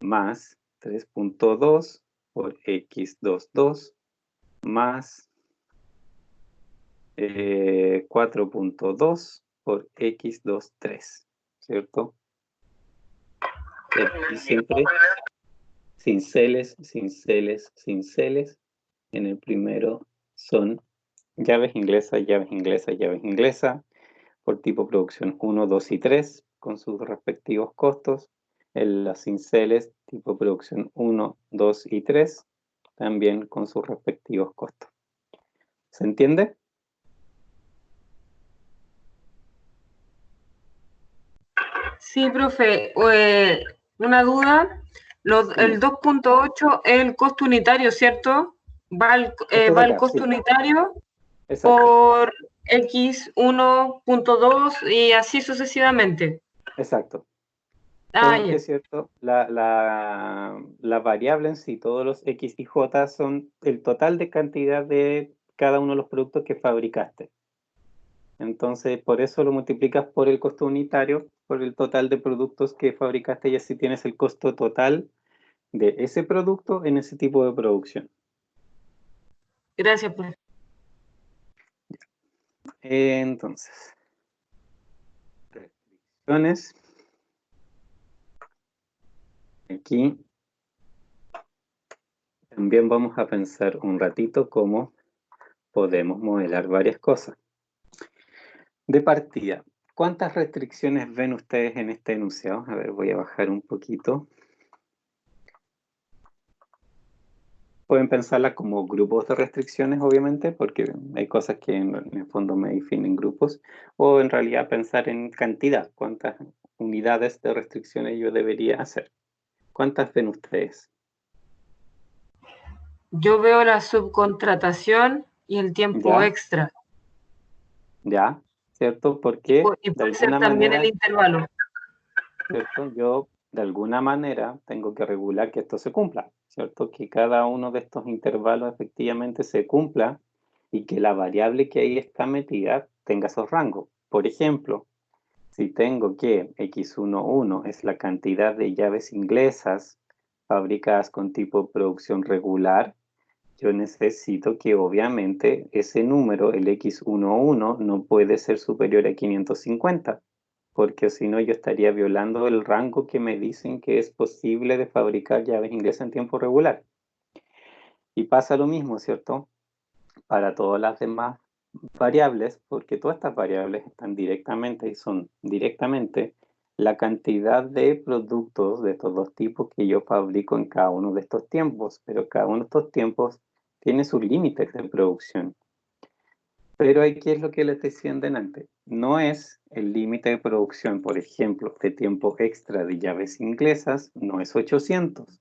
más 3.2 por x22 más 4.2 por x23, ¿cierto? Y siempre cinceles, cinceles, cinceles. En el primero son llaves inglesas, llaves inglesas, llaves inglesas, por tipo producción 1, 2 y 3, con sus respectivos costos. En las cinceles tipo producción 1, 2 y 3, también con sus respectivos costos. ¿Se entiende? Sí, profe, una duda. El 2.8 es el costo unitario, ¿cierto? Va el costo sí. unitario Exacto. por X1.2 y así sucesivamente. Exacto. Ah, Porque, ya. ¿cierto? La variable en sí, todos los X y J son el total de cantidad de cada uno de los productos que fabricaste. Entonces, por eso lo multiplicas por el costo unitario, por el total de productos que fabricaste y así tienes el costo total de ese producto en ese tipo de producción. Gracias, profe. Entonces, restricciones. Aquí también vamos a pensar un ratito cómo podemos modelar varias cosas. De partida, ¿cuántas restricciones ven ustedes en este enunciado? A ver, voy a bajar un poquito. Pueden pensarla como grupos de restricciones, obviamente, porque hay cosas que en el fondo me definen grupos, o en realidad pensar en cantidad, cuántas unidades de restricciones yo debería hacer. ¿Cuántas ven ustedes? Yo veo la subcontratación y el tiempo ¿Ya? extra. ¿Ya? ¿Cierto? Porque Y de puede ser alguna también el manera, intervalo. ¿cierto? Yo de alguna manera tengo que regular que esto se cumpla, ¿cierto? Que cada uno de estos intervalos efectivamente se cumpla y que la variable que ahí está metida tenga esos rangos. Por ejemplo, si tengo que X11 es la cantidad de llaves inglesas fabricadas con tipo de producción regular, yo necesito que obviamente ese número, el X11, no puede ser superior a 550, porque si no yo estaría violando el rango que me dicen que es posible de fabricar llaves inglesas en tiempo regular. Y pasa lo mismo, ¿cierto? Para todas las demás variables, porque todas estas variables están directamente y son directamente la cantidad de productos de estos dos tipos que yo fabrico en cada uno de estos tiempos, pero cada uno de estos tiempos tiene sus límites de producción. Pero aquí es lo que les decía antes, no es el límite de producción, por ejemplo, de tiempo extra de llaves inglesas, no es 800,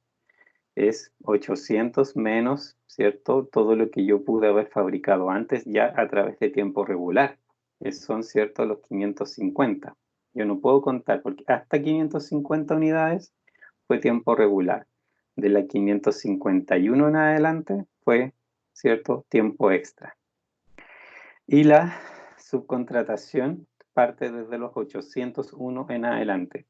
es 800 menos, ¿cierto? Todo lo que yo pude haber fabricado antes ya a través de tiempo regular, que son, ¿cierto? Los 550. Yo no puedo contar porque hasta 550 unidades fue tiempo regular. De la 551 en adelante fue, ¿cierto? Tiempo extra. Y la subcontratación parte desde los 801 en adelante.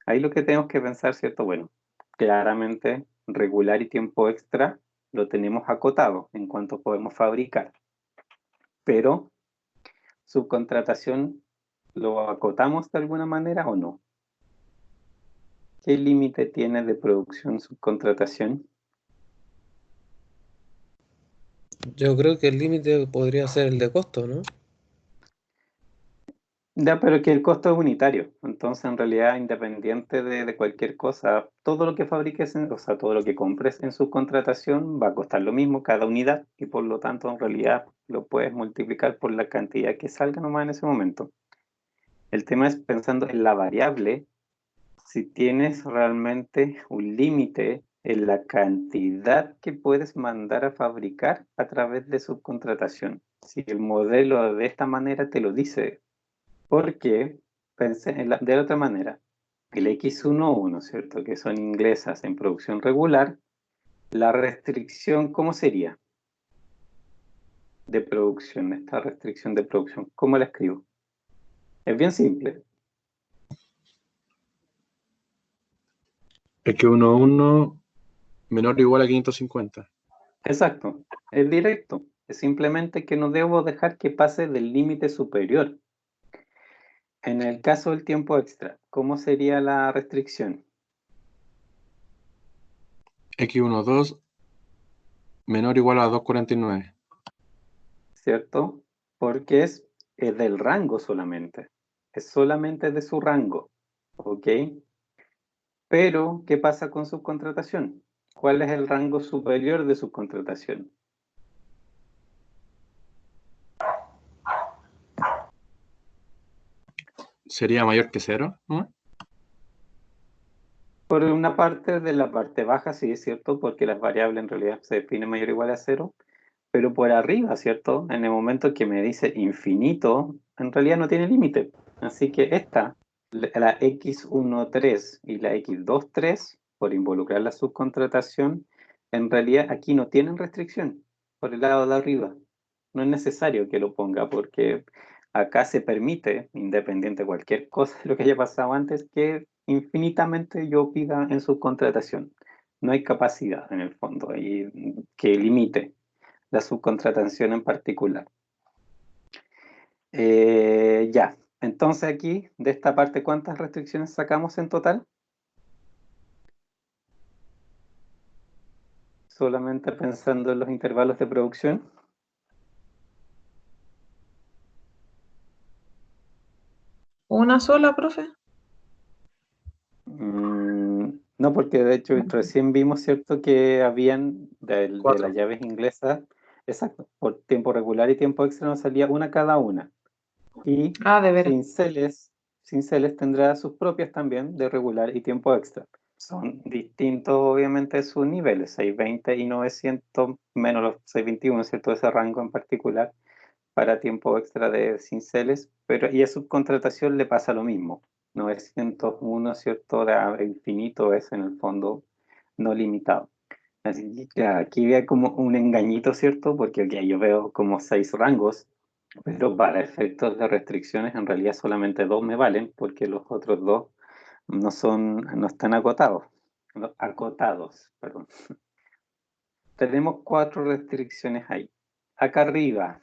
Ahí lo que tenemos que pensar, ¿cierto? Bueno, claramente regular y tiempo extra lo tenemos acotado en cuanto podemos fabricar. Pero subcontratación, ¿lo acotamos de alguna manera o no? ¿Qué límite tiene de producción subcontratación? Yo creo que el límite podría ser el de costo, ¿no? Ya, pero que el costo es unitario, entonces en realidad independiente de cualquier cosa, todo lo que fabriques, o sea, todo lo que compres en subcontratación va a costar lo mismo cada unidad y por lo tanto en realidad lo puedes multiplicar por la cantidad que salga nomás en ese momento. El tema es pensando en la variable, si tienes realmente un límite en la cantidad que puedes mandar a fabricar a través de subcontratación. Si el modelo de esta manera te lo dice, porque pensé de la otra manera, el X11, ¿cierto? Que son inglesas en producción regular, la restricción, ¿cómo sería? De producción, esta restricción de producción, ¿cómo la escribo? Es bien simple. X11 menor o igual a 550. Exacto, es directo. Es simplemente que no debo dejar que pase del límite superior. En el caso del tiempo extra, ¿cómo sería la restricción? X12 menor o igual a 249. ¿Cierto? Porque es del rango solamente. Es solamente de su rango. ¿Ok? Pero, ¿qué pasa con subcontratación? ¿Cuál es el rango superior de subcontratación? Sería mayor que 0, ¿no? Por una parte de la parte baja, sí es cierto, porque las variables en realidad se definen mayor o igual a 0, pero por arriba, ¿cierto? En el momento que me dice infinito, en realidad no tiene límite. Así que esta la X13 y la X23, por involucrar la subcontratación, en realidad aquí no tienen restricción por el lado de arriba. No es necesario que lo ponga porque acá se permite, independiente de cualquier cosa de lo que haya pasado antes, que infinitamente yo pida en subcontratación. No hay capacidad en el fondo ahí que limite la subcontratación en particular. Ya, entonces aquí, de esta parte, ¿cuántas restricciones sacamos en total? Solamente pensando en los intervalos de producción. ¿Una sola, profe? No, porque de hecho recién vimos, ¿cierto?, que habían de las 4. llaves inglesas, exacto, por tiempo regular y tiempo extra nos salía una cada una. Y Ah, de veras. cinceles tendrá sus propias también de regular y tiempo extra. Son distintos, obviamente, sus niveles, 620 y 900, menos los 621, ¿cierto? Ese rango en particular para tiempo extra de cinceles, pero y a subcontratación le pasa lo mismo. 901, ¿cierto? De infinito es en el fondo no limitado. Así que aquí veo como un engañito, ¿cierto? Porque okay, yo veo como 6 rangos, pero para efectos de restricciones en realidad solamente 2 me valen porque los otros 2 no están acotados. Acotados, perdón. Tenemos 4 restricciones ahí. Acá arriba,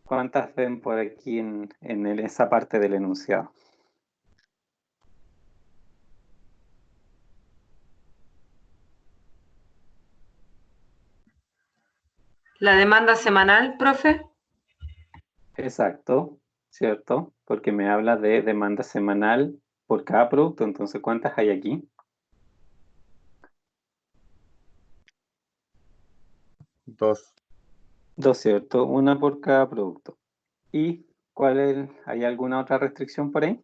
¿cuántas ven por aquí en esa parte del enunciado? La demanda semanal, profe. Exacto, ¿cierto? Porque me habla de demanda semanal por cada producto. Entonces, ¿cuántas hay aquí? 2. 2, ¿cierto? Una por cada producto. ¿Y hay alguna otra restricción por ahí?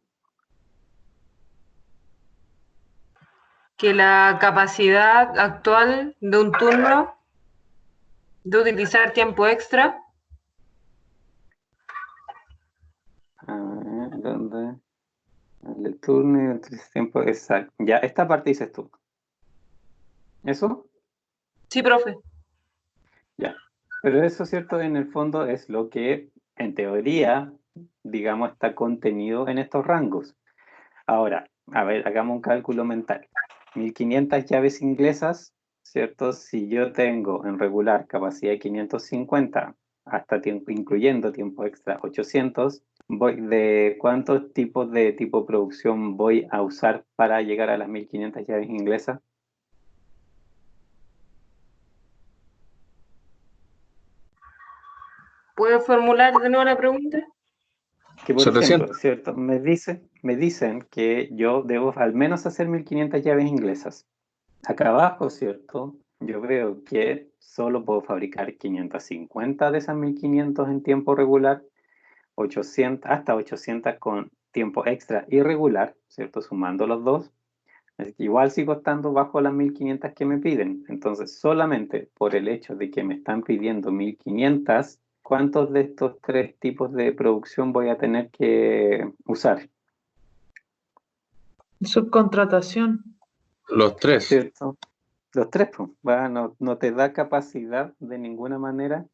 Que la capacidad actual de un turno de utilizar tiempo extra. ¿Dónde? El turno y el tiempo exacto. Ya, esta parte dices tú. ¿Eso? Sí, profe. Ya. Pero eso, ¿cierto? En el fondo es lo que, en teoría, digamos, está contenido en estos rangos. Ahora, a ver, hagamos un cálculo mental. 1500 llaves inglesas, ¿cierto? Si yo tengo en regular capacidad de 550, hasta tiempo, incluyendo tiempo extra 800, ¿de cuántos tipos de tipo producción voy a usar para llegar a las 1500 llaves inglesas? ¿Puedo formular de nuevo la pregunta? Que por 700. ejemplo, ¿cierto? Me dicen que yo debo al menos hacer 1500 llaves inglesas. Acá abajo, ¿cierto? Yo veo que solo puedo fabricar 550 de esas 1500 en tiempo regular, 800, hasta 800 con tiempo extra irregular, ¿cierto? Sumando los dos. Así que igual sigo estando bajo las 1500 que me piden. Entonces, solamente por el hecho de que me están pidiendo 1500, ¿cuántos de estos 3 tipos de producción voy a tener que usar? Subcontratación. Los 3. ¿Cierto? Los 3, pues, no te da capacidad de ninguna manera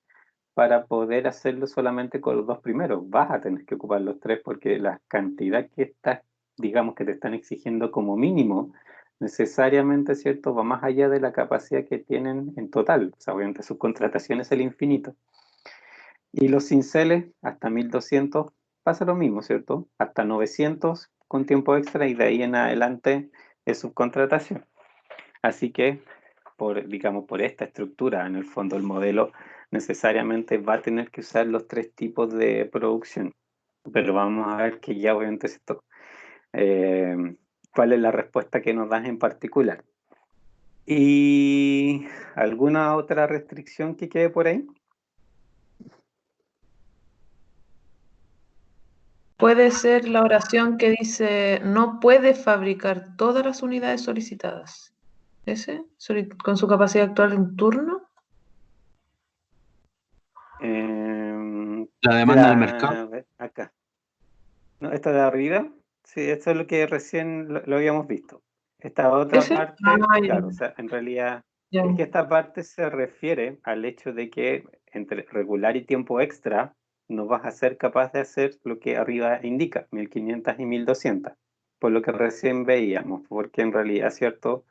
para poder hacerlo solamente con los 2 primeros. Vas a tener que ocupar los 3 porque la cantidad que estás, digamos, que te están exigiendo como mínimo, necesariamente, ¿cierto?, va más allá de la capacidad que tienen en total. O sea, obviamente subcontratación es el infinito. Y los cinceles, hasta 1200, pasa lo mismo, ¿cierto? Hasta 900 con tiempo extra y de ahí en adelante es subcontratación. Así que, digamos, por esta estructura, en el fondo el modelo necesariamente va a tener que usar los 3 tipos de producción. Pero vamos a ver que ya obviamente esto, cuál es la respuesta que nos das en particular. ¿Y alguna otra restricción que quede por ahí? Puede ser la oración que dice, no puede fabricar todas las unidades solicitadas. ¿Ese? ¿Con su capacidad actual de un turno? La demanda del A mercado. ver, acá. ¿No? ¿Esta de arriba? Sí, eso es lo que recién lo habíamos visto. Esta otra ¿Ese? parte, Ah, ya. claro, o sea, en realidad Ya. es que esta parte se refiere al hecho de que entre regular y tiempo extra no vas a ser capaz de hacer lo que arriba indica, 1500 y 1200, por lo que recién veíamos, porque en realidad, ¿cierto?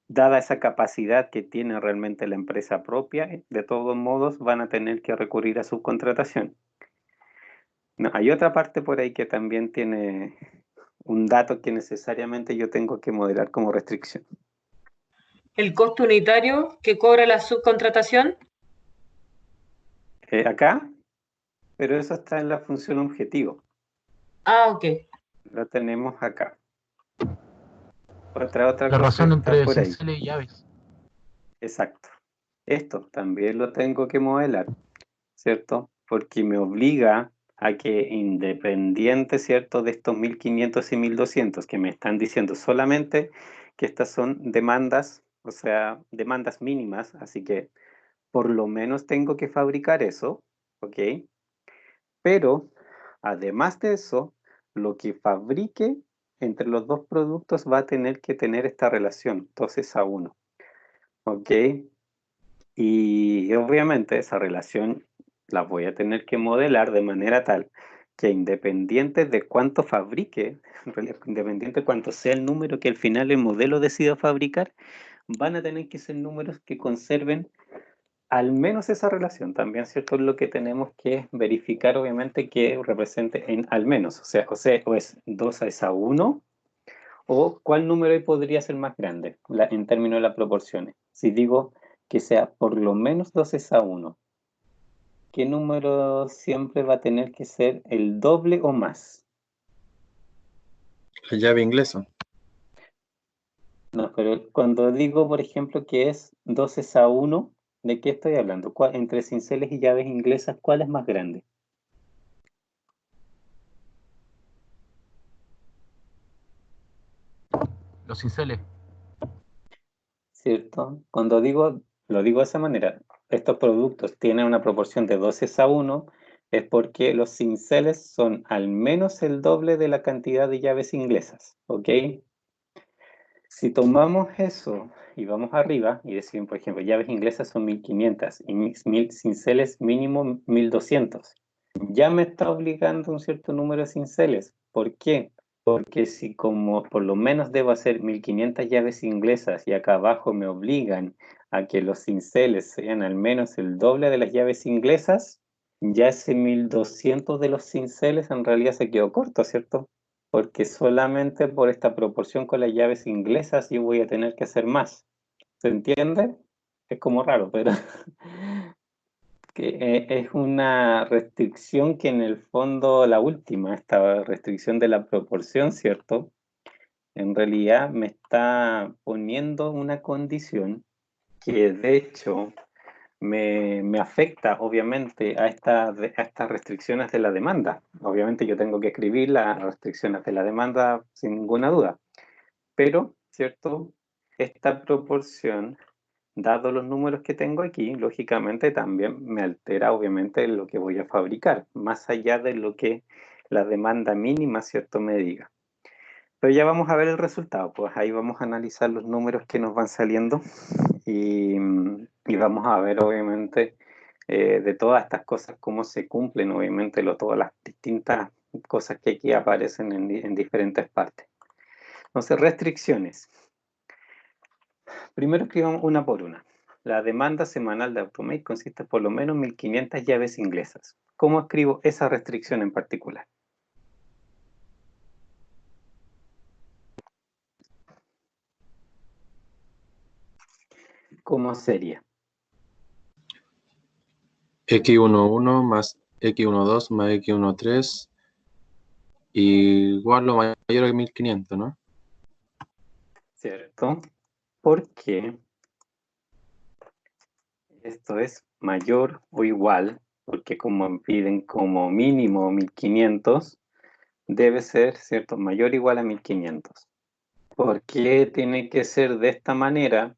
Dada esa capacidad que tiene realmente la empresa propia, de todos modos van a tener que recurrir a subcontratación. No, hay otra parte por ahí que también tiene un dato que necesariamente yo tengo que modelar como restricción. El costo unitario que cobra la subcontratación. Acá, pero eso está en la función objetivo. Ah, ok. Lo tenemos acá. Otra La cosa razón está entre por ahí. cinceles y llaves. Exacto. Esto también lo tengo que modelar, ¿cierto? Porque me obliga a que independiente, ¿cierto? De estos 1500 y 1200 que me están diciendo solamente que estas son demandas, o sea, demandas mínimas, así que por lo menos tengo que fabricar eso, ¿ok? Pero además de eso, lo que fabrique entre los dos productos va a tener que tener esta relación 2:1, ¿ok? Y obviamente esa relación la voy a tener que modelar de manera tal que independiente de cuánto fabrique, en realidad, independiente de cuánto sea el número que al final el modelo decida fabricar, van a tener que ser números que conserven al menos esa relación. También, ¿cierto? Lo que tenemos que verificar, obviamente, que represente en al menos, o es 2:1, o cuál número ahí podría ser más grande en términos de las proporciones. Si digo que sea por lo menos 2:1, ¿qué número siempre va a tener que ser el doble o más? La llave inglesa. No, pero cuando digo, por ejemplo, que es 2:1, ¿de qué estoy hablando? Entre cinceles y llaves inglesas, ¿cuál es más grande? Los cinceles. ¿Cierto? Cuando digo, lo digo de esa manera, estos productos tienen una proporción de 2:1, es porque los cinceles son al menos el doble de la cantidad de llaves inglesas, ¿ok? Si tomamos eso y vamos arriba y decimos, por ejemplo, llaves inglesas son 1500 y cinceles mínimo 1200, ya me está obligando un cierto número de cinceles. ¿Por qué? Porque si como por lo menos debo hacer 1500 llaves inglesas y acá abajo me obligan a que los cinceles sean al menos el doble de las llaves inglesas, ya ese 1200 de los cinceles en realidad se quedó corto, ¿cierto? Porque solamente por esta proporción con las llaves inglesas yo voy a tener que hacer más. ¿Se entiende? Es como raro, pero que es una restricción que en el fondo, la última, esta restricción de la proporción, ¿cierto? En realidad me está poniendo una condición que de hecho me afecta obviamente a estas restricciones de la demanda. Obviamente yo tengo que escribir las restricciones de la demanda sin ninguna duda, pero, ¿cierto? Esta proporción, dado los números que tengo aquí, lógicamente también me altera obviamente lo que voy a fabricar, más allá de lo que la demanda mínima, ¿cierto?, me diga. Pero ya vamos a ver el resultado, pues ahí vamos a analizar los números que nos van saliendo y vamos a ver obviamente de todas estas cosas cómo se cumplen, obviamente todas las distintas cosas que aquí aparecen en diferentes partes. Entonces, restricciones. Primero escribamos una por una. La demanda semanal de Automate consiste por lo menos 1500 llaves inglesas. ¿Cómo escribo esa restricción en particular? ¿Cómo sería? X11 más X12 más X13 igual o mayor que 1500, ¿no? ¿Cierto? Porque esto es mayor o igual, porque como piden como mínimo 1500, debe ser, ¿cierto?, mayor o igual a 1500. ¿Por qué tiene que ser de esta manera?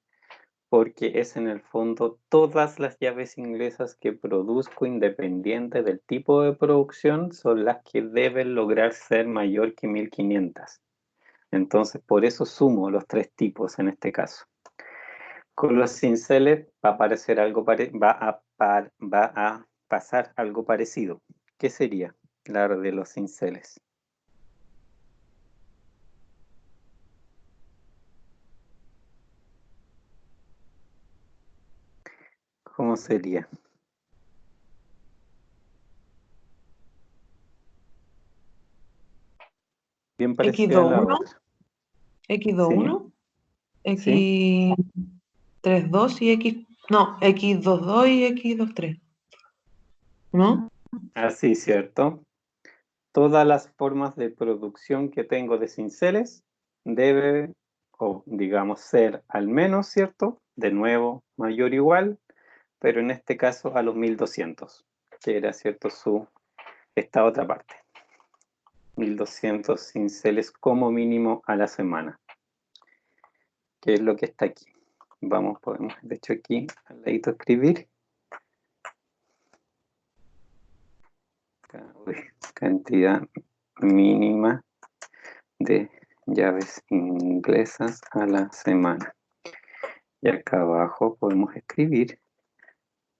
porque es en el fondo todas las llaves inglesas que produzco independiente del tipo de producción son las que deben lograr ser mayor que 1500. Entonces, por eso sumo los 3 tipos en este caso. Con los cinceles va a aparecer algo va a pasar algo parecido. ¿Qué sería la de los cinceles? ¿Cómo sería? Bien parecida a la X21, otra. X21, Sí. X32 y X... No, X22 y X23. ¿No? Así, ¿cierto? Todas las formas de producción que tengo de cinceles debe, o digamos, ser al menos, ¿cierto? De nuevo, mayor o igual, pero en este caso a los 1200, que era, ¿cierto? Esta otra parte. 1200 cinceles como mínimo a la semana, que es lo que está aquí. Vamos, podemos, de hecho, aquí al ladito escribir. Cantidad mínima de llaves inglesas a la semana. Y acá abajo podemos escribir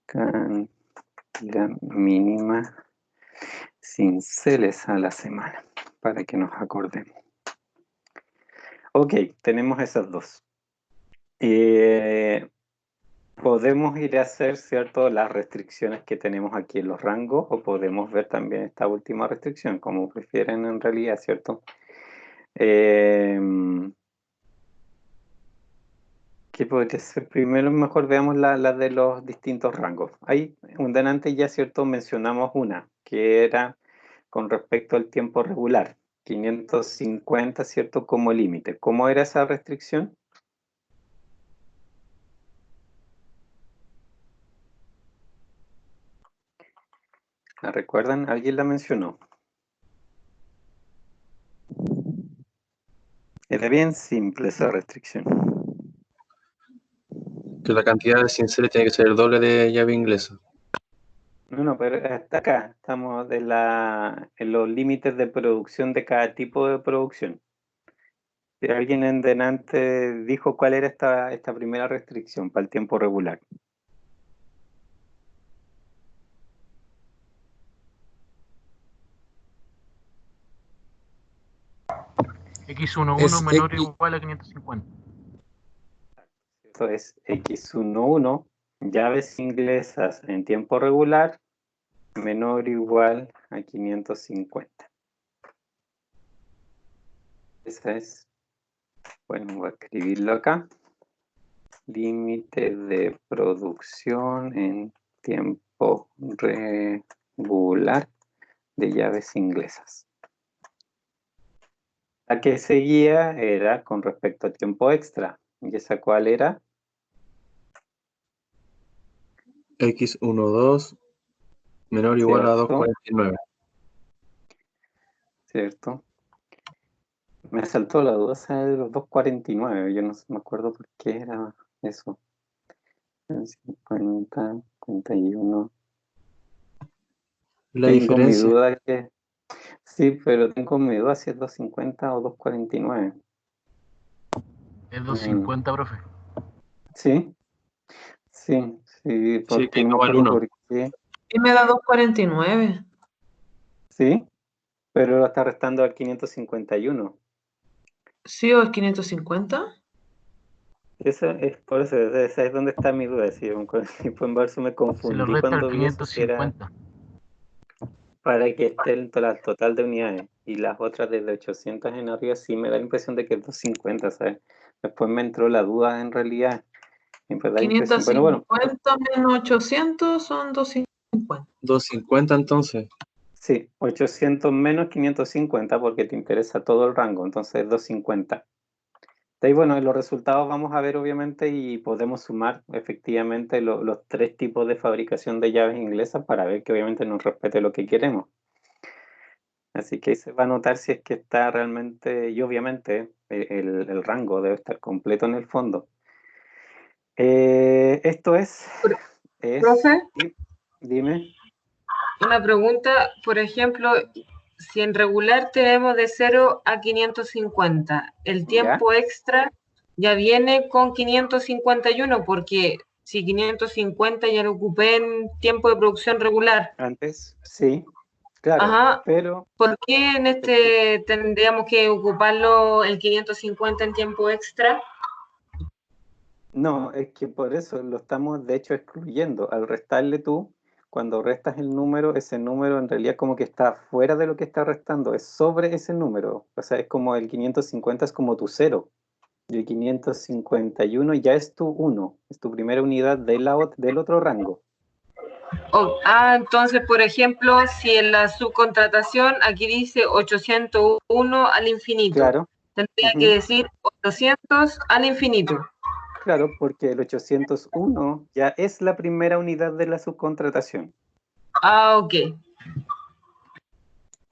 cantidad mínima cinceles a la semana, para que nos acordemos. Ok, tenemos esas dos. Podemos ir a hacer, ¿cierto?, las restricciones que tenemos aquí en los rangos, o podemos ver también esta última restricción, como prefieren en realidad, ¿cierto? ¿Qué podría ser? Primero mejor veamos la de los distintos rangos. Ahí, delante ya, ¿cierto?, mencionamos una, que era con respecto al tiempo regular, 550, ¿cierto?, como límite. ¿Cómo era esa restricción? ¿La recuerdan? ¿Alguien la mencionó? Era bien simple esa restricción. Que la cantidad de cinceles tiene que ser el doble de llave inglesa. No, pero hasta acá estamos en los límites de producción de cada tipo de producción. Si alguien en delante dijo cuál era esta primera restricción para el tiempo regular. X11 Es menor o X, igual a 550. Esto es X11, llaves inglesas en tiempo regular, menor o igual a 550. Esa es, bueno, voy a escribirlo acá. Límite de producción en tiempo regular de llaves inglesas. La que seguía era con respecto a tiempo extra. ¿Y esa cuál era? X12 menor o igual a ¿Cierto? 249. ¿Cierto? Me saltó la duda esa de los 249. Yo no me acuerdo por qué era eso. 50, 51. La Tengo mi diferencia, duda que... Sí, pero tengo mi duda si es 250 o 249. Es 250, profe. ¿Sí? Sí, sí, sí, porque que no me no vale acuerdo 1. por qué. Y me da 249. Sí, pero lo está restando al 551. ¿Sí o es 550? Eso es por eso, esa es donde está mi duda. Sí, con el tiempo en verso me Se le confundí resta el cuando vi eso, si era 550. para que esté el total de unidades. Y las otras desde 800 en arriba sí me da la impresión de que es 250, ¿sabes? Después me entró la duda en realidad. En verdad la impresión, pero bueno, 550 menos 800 son 250. 250 entonces. sí, 800 menos 550 porque te interesa todo el rango, entonces es 250. De ahí, bueno, en los resultados vamos a ver obviamente y podemos sumar efectivamente los 3 tipos de fabricación de llaves inglesas para ver que obviamente nos respete lo que queremos. Así que ahí se va a notar si es que está realmente, y obviamente el rango debe estar completo en el fondo. Esto es... Profe, Dime. una pregunta, por ejemplo, si en regular tenemos de 0 a 550, el tiempo extra ya viene con 551, porque si 550 ya lo ocupé en tiempo de producción regular. Antes, sí, claro, Ajá. pero... ¿Por qué en este tendríamos que ocuparlo el 550 en tiempo extra? No, es que por eso lo estamos de hecho excluyendo. Al restarle tú, cuando restas el número, ese número en realidad como que está fuera de lo que está restando, es sobre ese número. O sea, es como el 550 es como tu cero. Y el 551 ya es tu 1, es tu primera unidad del otro rango. Entonces, por ejemplo, si en la subcontratación aquí dice 801 al infinito, Claro. tendría que decir 800 al infinito. Claro, porque el 801 ya es la primera unidad de la subcontratación. Ok.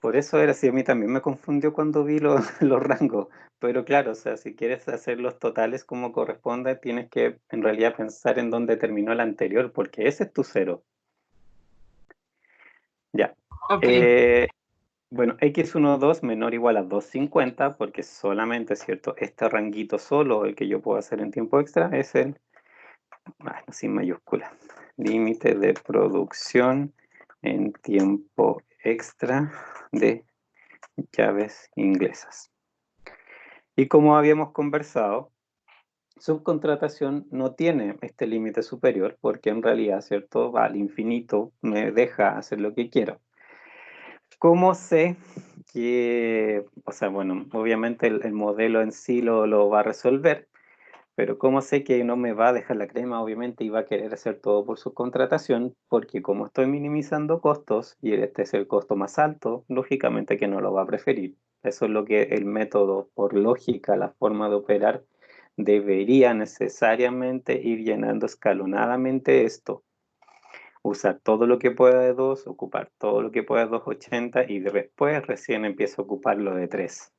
Por eso era así, a mí también me confundió cuando vi los rangos. Pero claro, o sea, si quieres hacer los totales como corresponde, tienes que en realidad pensar en dónde terminó el anterior, porque ese es tu cero. Ya. Okay. Bueno, x12 menor o igual a 250, porque solamente, ¿cierto? Este ranguito solo, el que yo puedo hacer en tiempo extra, es el, bueno, sin mayúscula, límite de producción en tiempo extra de llaves inglesas. Y como habíamos conversado, subcontratación no tiene este límite superior, porque en realidad, ¿cierto? Al infinito me deja hacer lo que quiero. ¿Cómo sé que, o sea, bueno, obviamente el modelo en sí lo va a resolver, pero cómo sé que no me va a dejar la crema, obviamente, y va a querer hacer todo por subcontratación? Porque como estoy minimizando costos, y este es el costo más alto, lógicamente que no lo va a preferir. Eso es lo que el método, por lógica, la forma de operar, debería necesariamente ir llenando escalonadamente esto. Usar todo lo que pueda de 2, ocupar todo lo que pueda de 280 y después recién empiezo a ocupar lo de 3.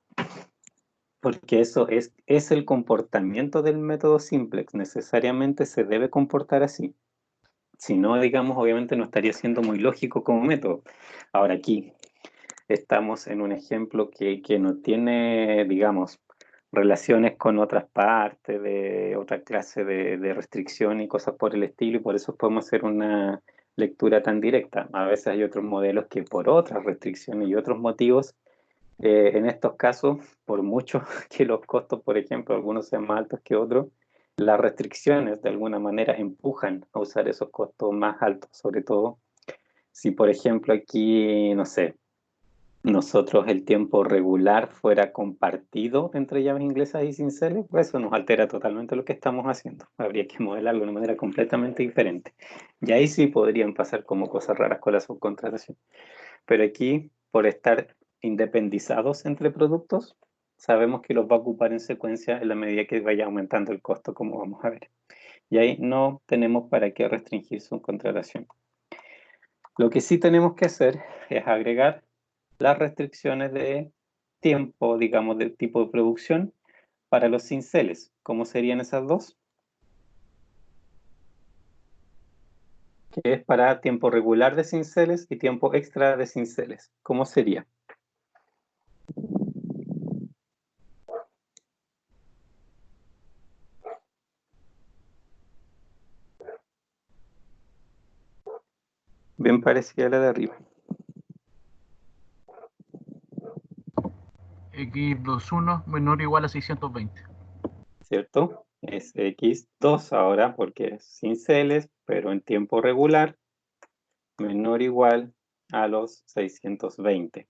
Porque eso es el comportamiento del método simplex. Necesariamente se debe comportar así. Si no, digamos, obviamente no estaría siendo muy lógico como método. Ahora aquí estamos en un ejemplo que no tiene, digamos, relaciones con otras partes, de otra clase de restricción y cosas por el estilo, y por eso podemos hacer una lectura tan directa. A veces hay otros modelos que por otras restricciones y otros motivos, en estos casos, por mucho que los costos, por ejemplo, algunos sean más altos que otros, las restricciones de alguna manera empujan a usar esos costos más altos, sobre todo si, por ejemplo, aquí, no sé, nosotros el tiempo regular fuera compartido entre llaves inglesas y cinceles, pues eso nos altera totalmente lo que estamos haciendo. Habría que modelarlo de una manera completamente diferente. Y ahí sí podrían pasar como cosas raras con la subcontratación. Pero aquí, por estar independizados entre productos, sabemos que los va a ocupar en secuencia en la medida que vaya aumentando el costo, como vamos a ver. Y ahí no tenemos para qué restringir subcontratación. Lo que sí tenemos que hacer es agregar las restricciones de tiempo, digamos, del tipo de producción para los cinceles. ¿Cómo serían esas dos? Que es para tiempo regular de cinceles y tiempo extra de cinceles. ¿Cómo sería? Bien parecida a la de arriba. X21 menor o igual a 620. ¿Cierto? Es X2 ahora porque es cinceles, pero en tiempo regular, menor o igual a los 620.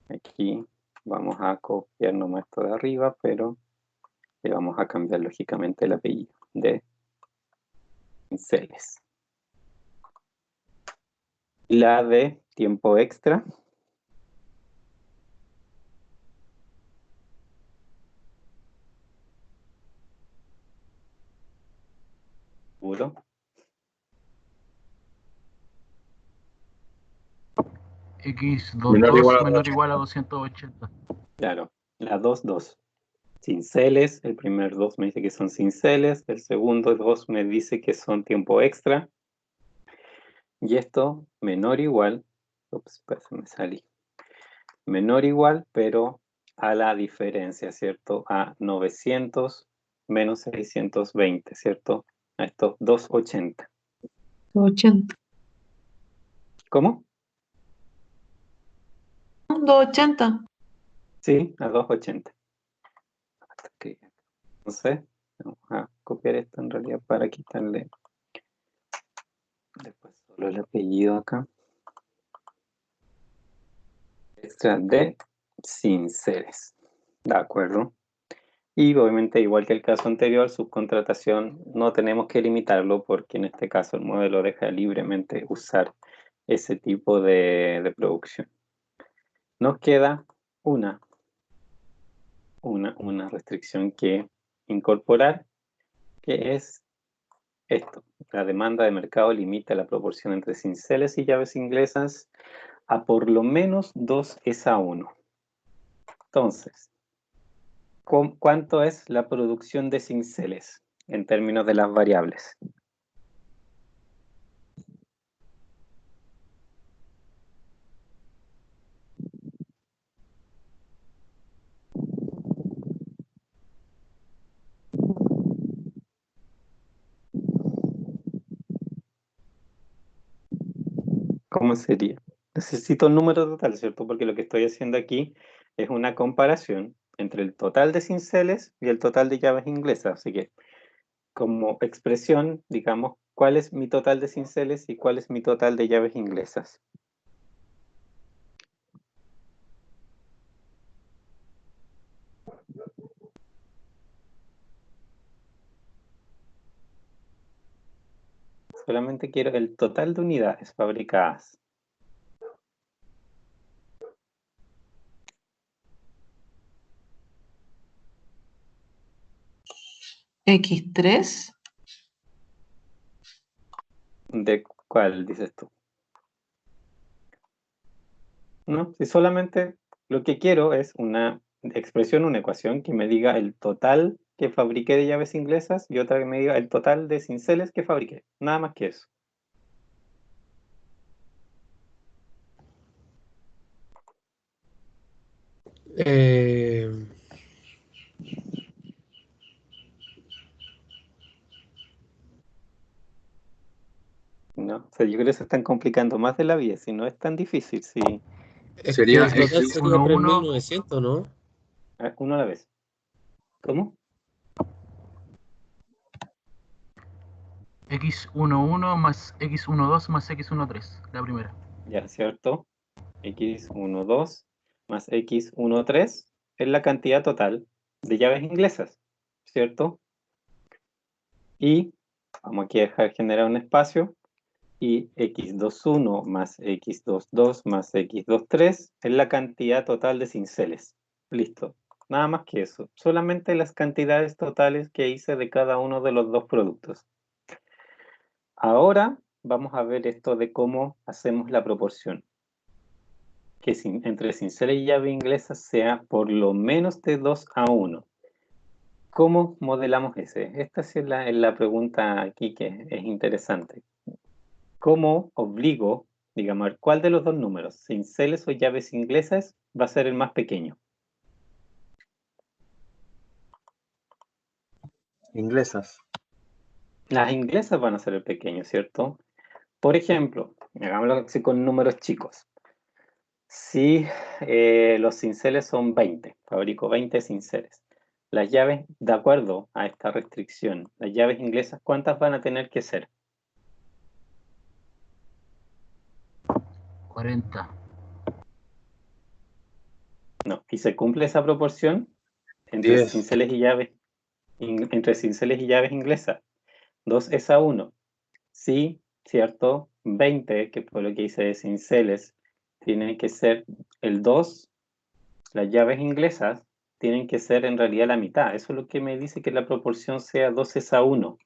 Aquí vamos a copiar nomás esto de arriba, pero le vamos a cambiar lógicamente el apellido de cinceles. La de tiempo extra. Seguro. X22 menor o igual a 280. Claro, la 2, 2. cinceles. El primer 2 me dice que son cinceles. El segundo 2 me dice que son tiempo extra. Y esto menor o igual. Ups, pues me salí. Menor o igual, pero a la diferencia, ¿cierto? A 900 menos 620, ¿cierto? A estos 280. 280. ¿Cómo? 280. Sí, a 280. Ok. Entonces, vamos a copiar esto en realidad para quitarle después solo el apellido acá. Extra de cinceles. De acuerdo. Y obviamente, igual que el caso anterior, subcontratación no tenemos que limitarlo porque en este caso el modelo deja libremente usar ese tipo de producción. Nos queda una restricción que incorporar, que es esto. La demanda de mercado limita la proporción entre cinceles y llaves inglesas a por lo menos 2:1. Entonces, ¿cuánto es la producción de cinceles en términos de las variables? ¿Cómo sería? Necesito un número total, ¿cierto? Porque lo que estoy haciendo aquí es una comparación entre el total de cinceles y el total de llaves inglesas. Así que, como expresión, digamos, ¿cuál es mi total de cinceles y cuál es mi total de llaves inglesas? Solamente quiero el total de unidades fabricadas. X3. ¿De cuál dices tú? No, si solamente lo que quiero es una expresión, una ecuación que me diga el total que fabriqué de llaves inglesas y otra que me diga el total de cinceles que fabriqué. Nada más que eso. Eh, No, o sea, yo creo que se están complicando más de la vida, si no es tan difícil, si es que Sería el total X, sería 1, 3.900, ¿no? uno a la vez. ¿Cómo? X11 más X12 más X13, la primera. Ya, ¿cierto? X12 más X13 es la cantidad total de llaves inglesas, ¿cierto? Y vamos aquí a dejar generar un espacio. Y X21 más X22 más X23 es la cantidad total de cinceles. Listo. Nada más que eso. Solamente las cantidades totales que hice de cada uno de los dos productos. Ahora vamos a ver esto de cómo hacemos la proporción. Que entre cincel y llave inglesa sea por lo menos de 2:1. ¿Cómo modelamos ese? Esta es la pregunta aquí que es interesante. ¿Cómo obligo, digamos, cuál de los dos números, cinceles o llaves inglesas, va a ser el más pequeño? inglesas. Las inglesas van a ser el pequeño, ¿cierto? Por ejemplo, hagámoslo así con números chicos. Si los cinceles son 20, fabrico 20 cinceles. Las llaves, de acuerdo a esta restricción, las llaves inglesas, ¿cuántas van a tener que ser? 40. No, y se cumple esa proporción entre 10. cinceles y llaves, entre cinceles y llaves inglesas. 2:1. Sí, cierto, 20, que fue lo que hice de cinceles, tienen que ser el 2, las llaves inglesas tienen que ser en realidad la mitad. Eso es lo que me dice que la proporción sea 2:1.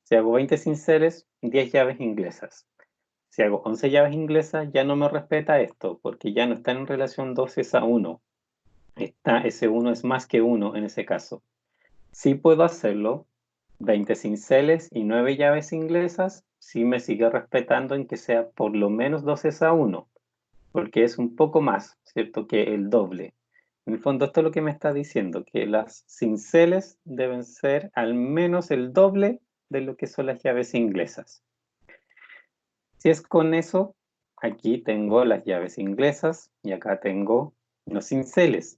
Si hago 20 cinceles, 10 llaves inglesas. Si hago 11 llaves inglesas, ya no me respeta esto, porque ya no están en relación 2:1. ese 1 es más que 1 en ese caso. Sí puedo hacerlo, 20 cinceles y 9 llaves inglesas, sí me sigue respetando en que sea por lo menos 2 es a 1, porque es un poco más, ¿cierto?, que el doble. En el fondo esto es lo que me está diciendo, que las cinceles deben ser al menos el doble de lo que son las llaves inglesas. Si es con eso, aquí tengo las llaves inglesas y acá tengo los cinceles.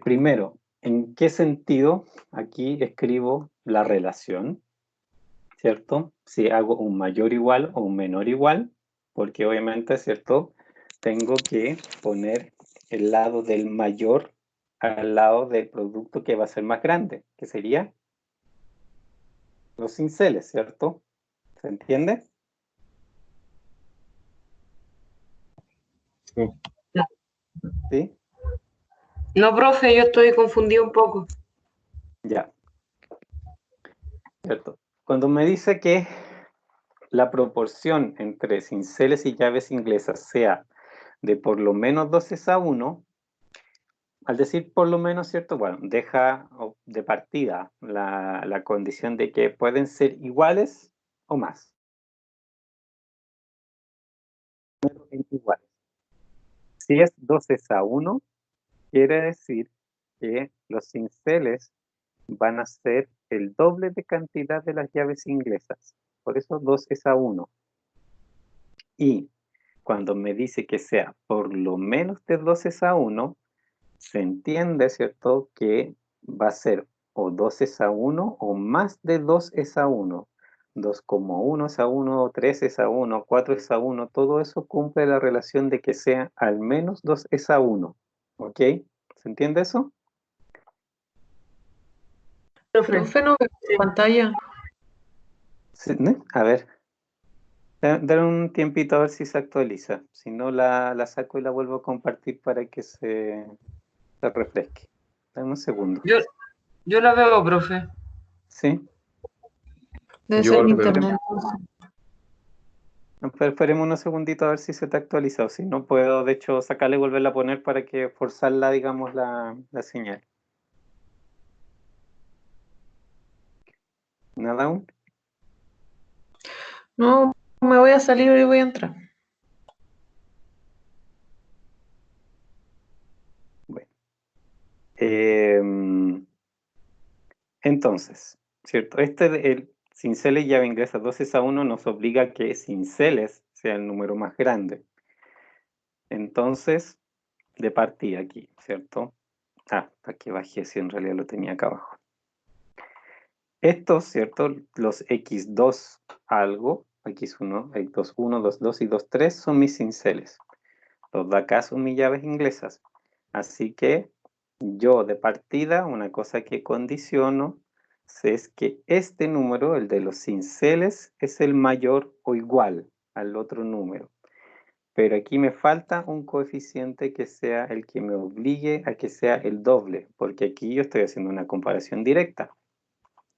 Primero, ¿en qué sentido? Aquí escribo la relación, ¿cierto? Si hago un mayor igual o un menor igual, porque obviamente, ¿cierto?, tengo que poner el lado del mayor al lado del producto que va a ser más grande, que sería los cinceles, ¿cierto? ¿Se entiende? Sí. ¿Sí? No, profe, yo estoy confundido un poco. Ya. ¿Cierto? Cuando me dice que la proporción entre cinceles y llaves inglesas sea de por lo menos 2 es a 1, al decir por lo menos, ¿cierto? Bueno, deja de partida la condición de que pueden ser iguales o más. Iguales. Si es 2 es a 1, quiere decir que los cinceles van a ser el doble de cantidad de las llaves inglesas. Por eso 2 es a 1. Y cuando me dice que sea por lo menos de 2 es a 1, se entiende, ¿cierto?, que va a ser o 2 es a 1 o más de 2 es a 1. 2,1 es a 1, 3 es a 1, 4 es a 1, todo eso cumple la relación de que sea al menos 2 es a 1. ¿Ok? ¿Se entiende eso? Profe, no veo tu pantalla. Sí, ¿no? A ver. Dar un tiempito a ver si se actualiza. Si no, la saco y la vuelvo a compartir para que se refresque. Dame un segundo. Yo la veo, profe. ¿Sí? Debe Yo ser lo mi veo. internet. Esperemos unos segunditos a ver si se te ha actualizado. Si no, puedo, de hecho, sacarla y volverla a poner para que forzarla, digamos, la señal. ¿Nada aún? No, me voy a salir y voy a entrar. Bueno. Entonces, ¿cierto? El cinceles y llave inglesa 2 es a 1 nos obliga a que cinceles sea el número más grande. Entonces, de partida aquí, ¿cierto? Para que bajé si en realidad lo tenía acá abajo. Estos, ¿cierto? Los X2 algo, X1, X2, 1, 2, 2 y 2, 3 son mis cinceles. Los de acá son mis llaves inglesas. Así que yo de partida, una cosa que condiciono es que este número, el de los cinceles, es el mayor o igual al otro número. Pero aquí me falta un coeficiente que sea el que me obligue a que sea el doble, porque aquí yo estoy haciendo una comparación directa.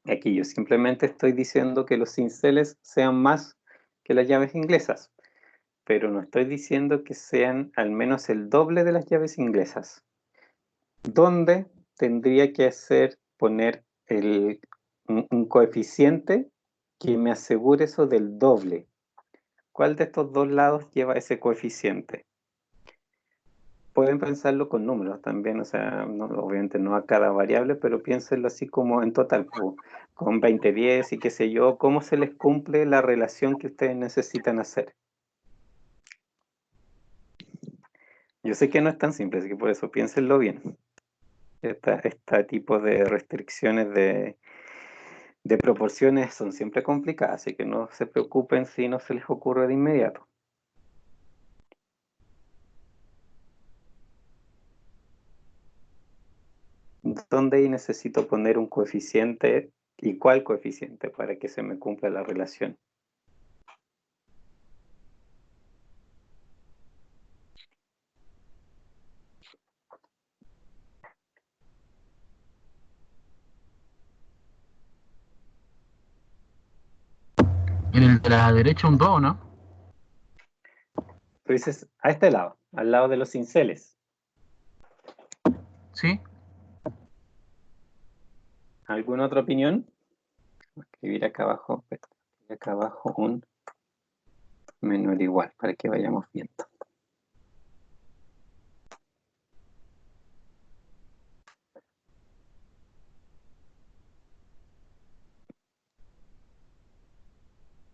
Aquí yo simplemente estoy diciendo que los cinceles sean más que las llaves inglesas, pero no estoy diciendo que sean al menos el doble de las llaves inglesas. ¿Dónde tendría que poner un coeficiente que me asegure eso del doble? ¿Cuál de estos dos lados lleva ese coeficiente? Pueden pensarlo con números también, o sea, obviamente no a cada variable, pero piénsenlo así como en total, con 20, 10 y qué sé yo, ¿cómo se les cumple la relación que ustedes necesitan hacer? Yo sé que no es tan simple, así que por eso piénsenlo bien. Este tipo de restricciones de proporciones son siempre complicadas, así que no se preocupen si no se les ocurre de inmediato. ¿Dónde necesito poner un coeficiente y cuál coeficiente para que se me cumpla la relación? En el de la derecha un 2, ¿no? Tú dices, a este lado, al lado de los cinceles. ¿Sí? ¿Alguna otra opinión? Voy a escribir acá abajo, un menor igual, para que vayamos viendo.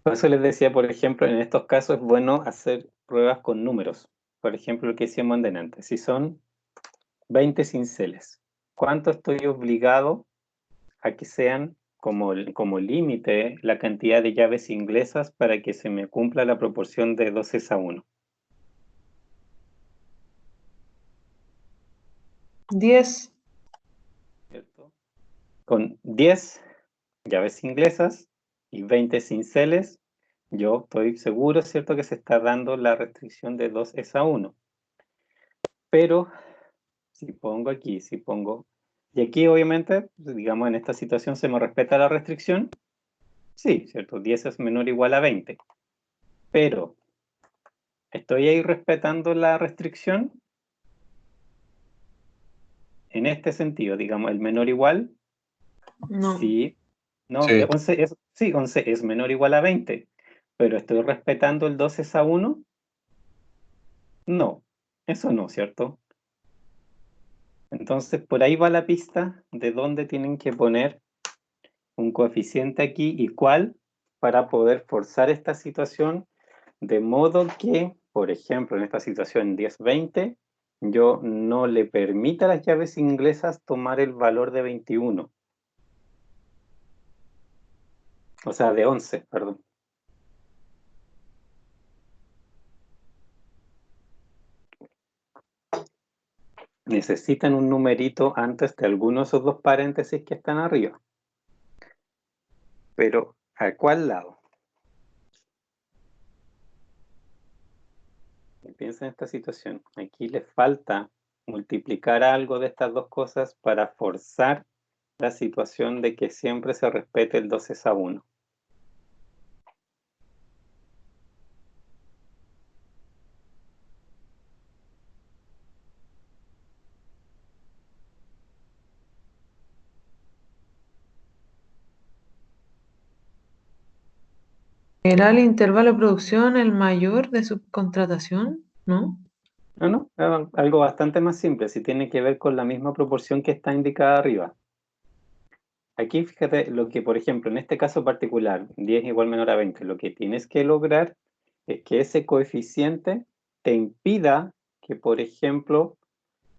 Por eso les decía, por ejemplo, en estos casos es bueno hacer pruebas con números. Por ejemplo, lo que decíamos antes. Si son 20 cinceles, ¿cuánto estoy obligado a que sean como límite la cantidad de llaves inglesas para que se me cumpla la proporción de 2:1? 10. ¿Cierto? Con 10 llaves inglesas y 20 cinceles, yo estoy seguro, ¿cierto?, que se está dando la restricción de 2:1. Pero si pongo aquí, y aquí obviamente, digamos, en esta situación se me respeta la restricción. Sí, ¿cierto? 10 es menor o igual a 20. Pero, ¿estoy ahí respetando la restricción? En este sentido, digamos, el menor igual, No. sí. No, Sí. 11 es menor o igual a 20. Pero ¿estoy respetando el 2:1? No, eso no, ¿cierto? Entonces, por ahí va la pista de dónde tienen que poner un coeficiente aquí y cuál para poder forzar esta situación de modo que, por ejemplo, en esta situación 10-20, yo no le permita a las llaves inglesas tomar el valor de 21. O sea, de 11, perdón. Necesitan un numerito antes de alguno de esos dos paréntesis que están arriba. Pero, ¿a cuál lado? Piensa en esta situación. Aquí les falta multiplicar algo de estas dos cosas para forzar la situación de que siempre se respete el 2:1. ¿Era el intervalo de producción el mayor de subcontratación? ¿No? No, algo bastante más simple, si tiene que ver con la misma proporción que está indicada arriba. Aquí fíjate lo que, por ejemplo, en este caso particular, 10 igual menor a 20, lo que tienes que lograr es que ese coeficiente te impida que, por ejemplo,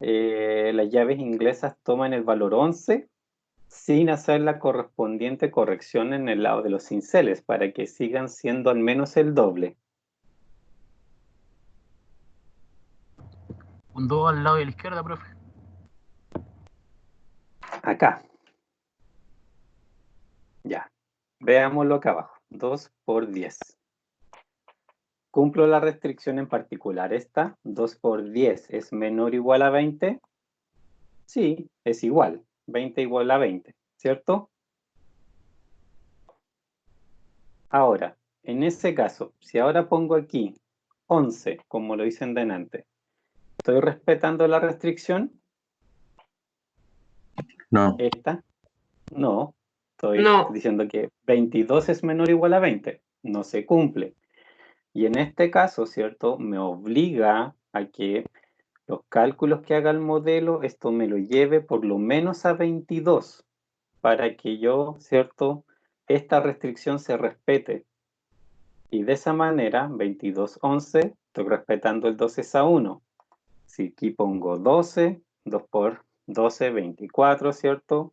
las llaves inglesas tomen el valor 11 sin hacer la correspondiente corrección en el lado de los cinceles, para que sigan siendo al menos el doble. Un 2 al lado de la izquierda, profe. Acá. Ya. Veámoslo acá abajo. 2 por 10. ¿Cumplo la restricción en particular esta? 2 por 10 es menor o igual a 20. Sí, es igual. 20 igual a 20, ¿cierto? Ahora, en ese caso, si ahora pongo aquí 11, como lo hice en delante, ¿estoy respetando la restricción? No. ¿Esta? No. Estoy No. diciendo que 22 es menor o igual a 20. No se cumple. Y en este caso, ¿cierto? Me obliga a que los cálculos que haga el modelo, esto me lo lleve por lo menos a 22, para que yo, ¿cierto?, esta restricción se respete. Y de esa manera, 22:11, estoy respetando el 2:1. Si aquí pongo 12, 2 por 12, 24, ¿cierto?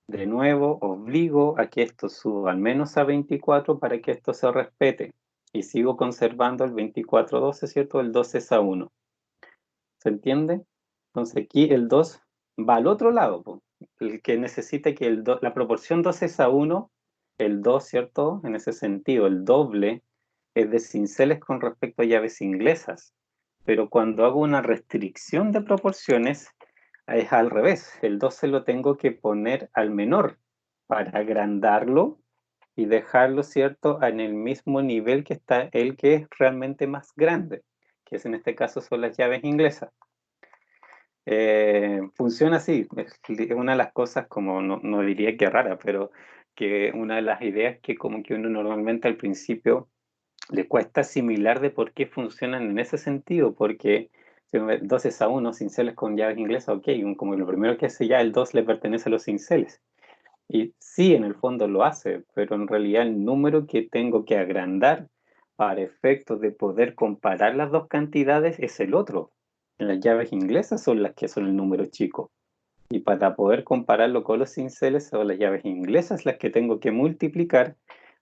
De nuevo, obligo a que esto suba al menos a 24 para que esto se respete. Y sigo conservando el 24:12, ¿cierto? El 2:1. ¿Se entiende? Entonces aquí el 2 va al otro lado, po. El que necesita que la proporción 2:1, el 2, ¿cierto? En ese sentido, el doble es de cinceles con respecto a llaves inglesas. Pero cuando hago una restricción de proporciones, es al revés. El 2 se lo tengo que poner al menor para agrandarlo y dejarlo, ¿cierto?, en el mismo nivel que está el que es realmente más grande, que es en este caso son las llaves inglesas. Funciona así. Es una de las cosas, como no diría que rara, pero que una de las ideas que como que uno normalmente al principio le cuesta asimilar de por qué funcionan en ese sentido, porque si uno ve 2 es a 1, cinceles con llaves inglesas, ok, como lo primero que hace ya el 2 le pertenece a los cinceles. Y sí, en el fondo lo hace, pero en realidad el número que tengo que agrandar para efectos de poder comparar las dos cantidades es el otro. Las llaves inglesas son las que son el número chico. Y para poder compararlo con los cinceles son las llaves inglesas las que tengo que multiplicar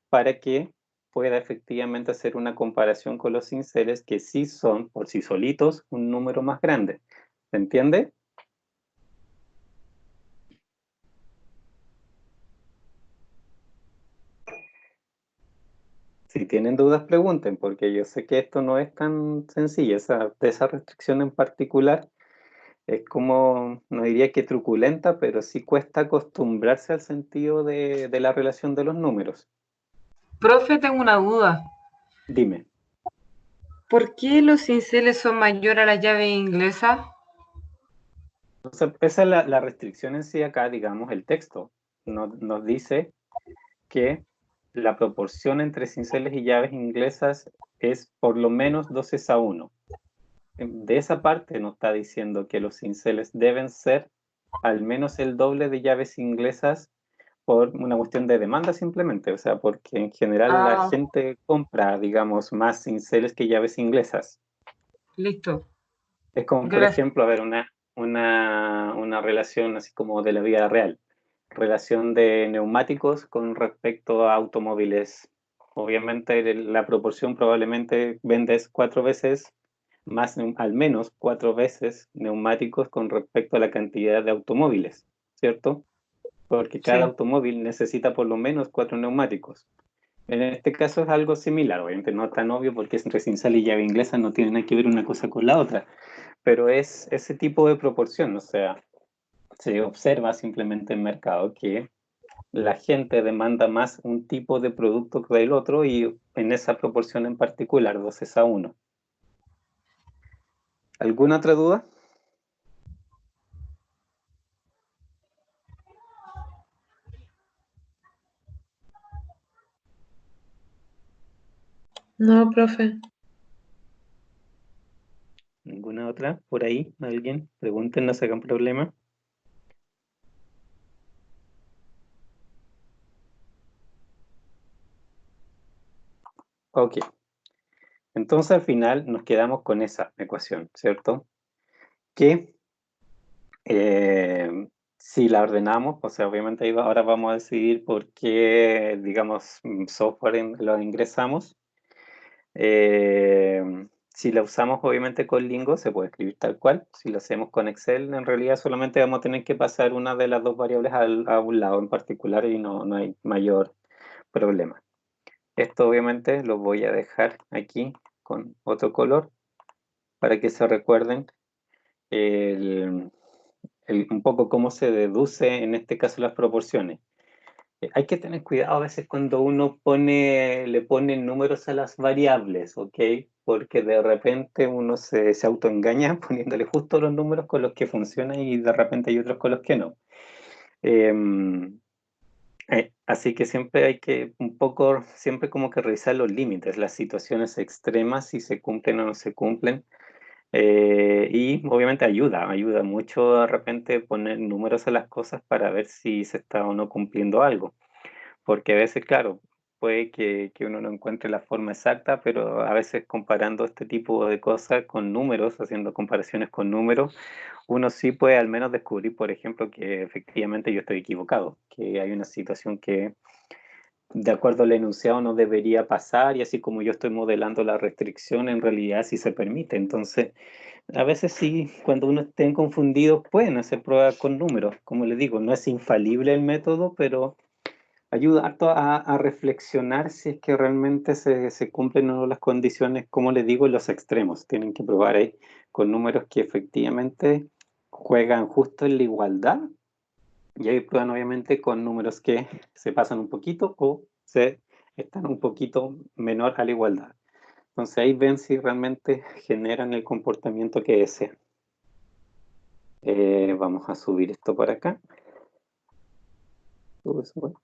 para que pueda efectivamente hacer una comparación con los cinceles que sí son, por sí solitos, un número más grande. ¿Se entiende? Si tienen dudas, pregunten, porque yo sé que esto no es tan sencillo. Esa restricción en particular es como, no diría que truculenta, pero sí cuesta acostumbrarse al sentido de la relación de los números. Profe, tengo una duda. Dime. ¿Por qué los cinceles son mayores a las llaves inglesas? Entonces, esa es la restricción en sí acá, digamos, el texto. Nos dice que la proporción entre cinceles y llaves inglesas es por lo menos 12 a 1. De esa parte nos está diciendo que los cinceles deben ser al menos el doble de llaves inglesas por una cuestión de demanda simplemente, o sea, porque en general la Ah, gente compra, digamos, más cinceles que llaves inglesas. listo. Es como, por Gracias. ejemplo, a ver, una relación así como de la vida real. Relación de neumáticos con respecto a automóviles. Obviamente la proporción probablemente vendes 4 veces más, al menos 4 veces neumáticos con respecto a la cantidad de automóviles, ¿cierto? Porque cada Sí. automóvil necesita por lo menos 4 neumáticos. En este caso es algo similar, obviamente no tan obvio porque entre cincel y llave inglesa no tiene nada que ver una cosa con la otra, pero es ese tipo de proporción, o sea, se observa simplemente en mercado que la gente demanda más un tipo de producto que el otro y en esa proporción en particular, 12 a 1. ¿Alguna otra duda? No, profe. ¿Ninguna otra? ¿Por ahí? ¿Alguien? Pregunten, no se hagan problema. Ok. Entonces al final nos quedamos con esa ecuación, ¿cierto? Que si la ordenamos, o sea, obviamente ahora vamos a decidir por qué, digamos, software lo ingresamos. Si la usamos obviamente con Lingo, se puede escribir tal cual. Si lo hacemos con Excel, en realidad solamente vamos a tener que pasar una de las dos variables a un lado en particular y no hay mayor problema. Esto obviamente lo voy a dejar aquí con otro color para que se recuerden un poco cómo se deduce en este caso las proporciones. Hay que tener cuidado a veces cuando uno le pone números a las variables, ¿ok? Porque de repente uno se autoengaña poniéndole justo los números con los que funciona y de repente hay otros con los que no. Así que siempre hay que un poco, siempre como que revisar los límites, las situaciones extremas, si se cumplen o no se cumplen. Y obviamente ayuda mucho de repente poner números a las cosas para ver si se está o no cumpliendo algo. Porque a veces, claro, puede que uno no encuentre la forma exacta, pero a veces comparando este tipo de cosas con números, haciendo comparaciones con números, uno sí puede al menos descubrir, por ejemplo, que efectivamente yo estoy equivocado, que hay una situación que de acuerdo al enunciado no debería pasar y así como yo estoy modelando la restricción, en realidad sí se permite. Entonces, a veces sí, cuando uno esté confundido, pueden hacer pruebas con números. Como les digo, no es infalible el método, pero ayuda harto a reflexionar si es que realmente se cumplen o no las condiciones, como les digo, en los extremos. Tienen que probar ahí con números que efectivamente juegan justo en la igualdad y ahí prueban obviamente con números que se pasan un poquito o se están un poquito menor a la igualdad. Entonces ahí ven si realmente generan el comportamiento que desean. Vamos a subir esto para acá. Bueno.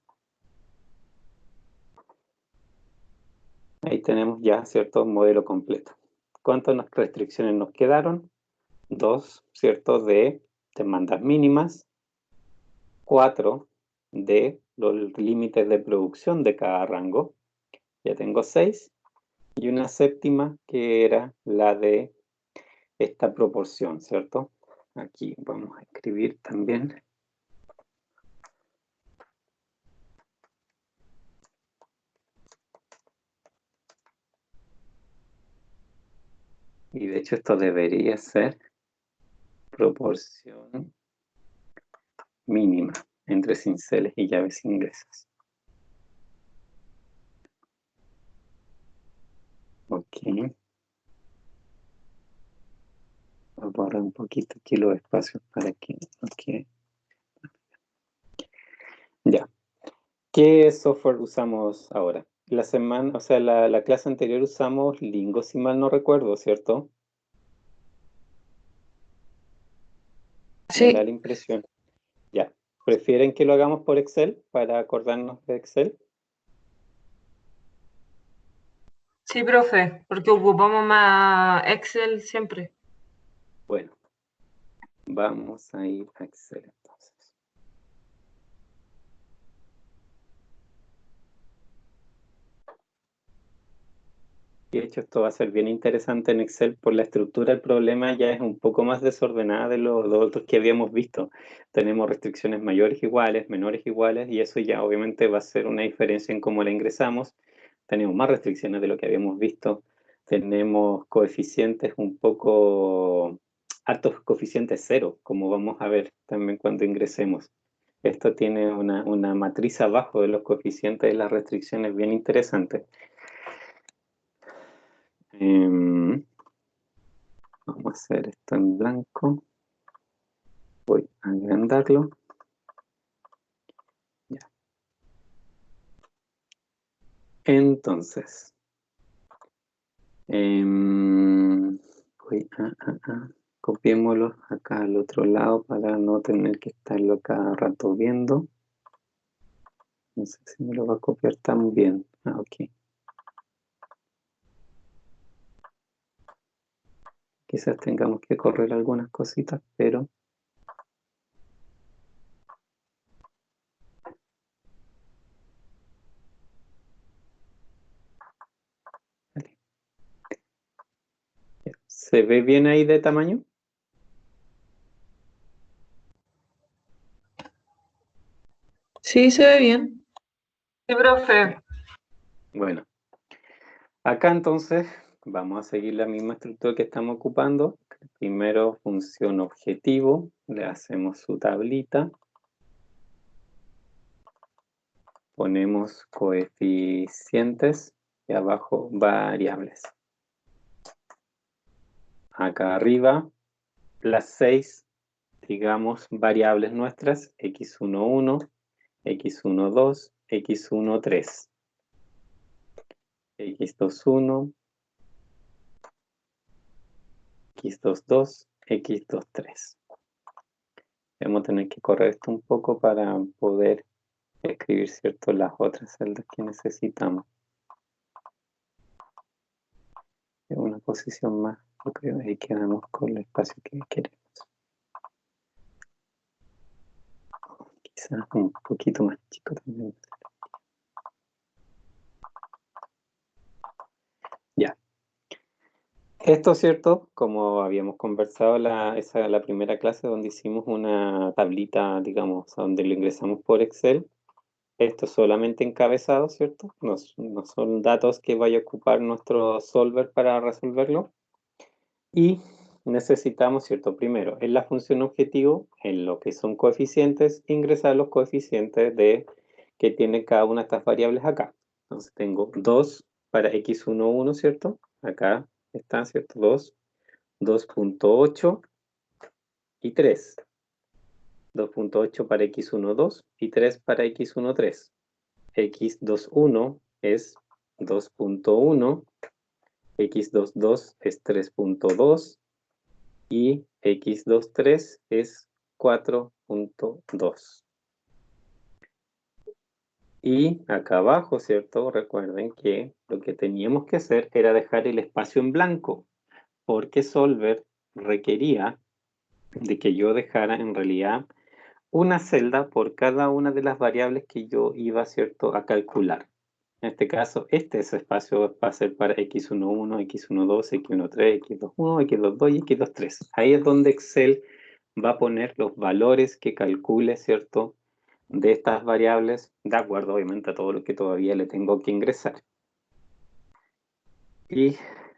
Ahí tenemos ya, ¿cierto? Modelo completo. ¿Cuántas restricciones nos quedaron? 2, ¿cierto? De demandas mínimas. 4 de los límites de producción de cada rango. Ya tengo 6. Y una séptima que era la de esta proporción, ¿cierto? Aquí vamos a escribir también. Y de hecho esto debería ser proporción mínima entre cinceles y llaves inglesas. Ok. Voy a borrar un poquito aquí los espacios para que... Ok. Ya. ¿Qué software usamos ahora? La semana, o sea, la clase anterior usamos Lingo, si mal no recuerdo, ¿cierto? Me Sí, da la impresión. Ya. ¿Prefieren que lo hagamos por Excel para acordarnos de Excel? Sí, profe, porque ocupamos más Excel siempre. Bueno, vamos a ir a Excel entonces. Y de hecho esto va a ser bien interesante en Excel por la estructura del problema ya es un poco más desordenada de los otros que habíamos visto. Tenemos restricciones mayores iguales, menores iguales y eso ya obviamente va a ser una diferencia en cómo la ingresamos. Tenemos más restricciones de lo que habíamos visto. Tenemos coeficientes un poco, altos coeficientes cero, como vamos a ver también cuando ingresemos. Esto tiene una matriz abajo de los coeficientes de las restricciones bien interesante. Vamos a hacer esto en blanco. Voy a agrandarlo. Ya. Entonces, copiémoslo acá al otro lado para no tener que estarlo cada rato viendo. No sé si me lo va a copiar tan bien. Ok. Quizás tengamos que correr algunas cositas, pero... Vale. ¿Se ve bien ahí de tamaño? sí, se ve bien. Sí, profe. Bueno. Acá entonces vamos a seguir la misma estructura que estamos ocupando. Primero función objetivo, le hacemos su tablita. Ponemos coeficientes y abajo variables. Acá arriba las 6, digamos, variables nuestras, x11, x12, x13, x21, x22, x23. Vamos a tener que correr esto un poco para poder escribir, ¿cierto?, las otras celdas que necesitamos. En una posición más, yo creo que ahí quedamos con el espacio que queremos. Quizás un poquito más chico también. Ya. Esto, ¿cierto? Como habíamos conversado, esa es la primera clase donde hicimos una tablita, digamos, donde lo ingresamos por Excel. Esto es solamente encabezado, ¿cierto? No son datos que vaya a ocupar nuestro solver para resolverlo. Y necesitamos, ¿cierto? Primero, en la función objetivo, en lo que son coeficientes, ingresar los coeficientes que tiene cada una de estas variables acá. Entonces tengo 2 para x11, ¿cierto? Acá está, ¿cierto? 2, 2.8 y 3. 2.8 para x12 y 3 para x13. x21 es 2.1, x22 es 3.2, y x23 es 4.2. Y acá abajo, ¿cierto? Recuerden que lo que teníamos que hacer era dejar el espacio en blanco, porque Solver requería de que yo dejara en realidad una celda por cada una de las variables que yo iba, ¿cierto?, a calcular. En este caso, este espacio va a ser para x11, x12, x13, x21, x22 y x23. Ahí es donde Excel va a poner los valores que calcule, ¿cierto?, de estas variables, de acuerdo obviamente a todo lo que todavía le tengo que ingresar. Y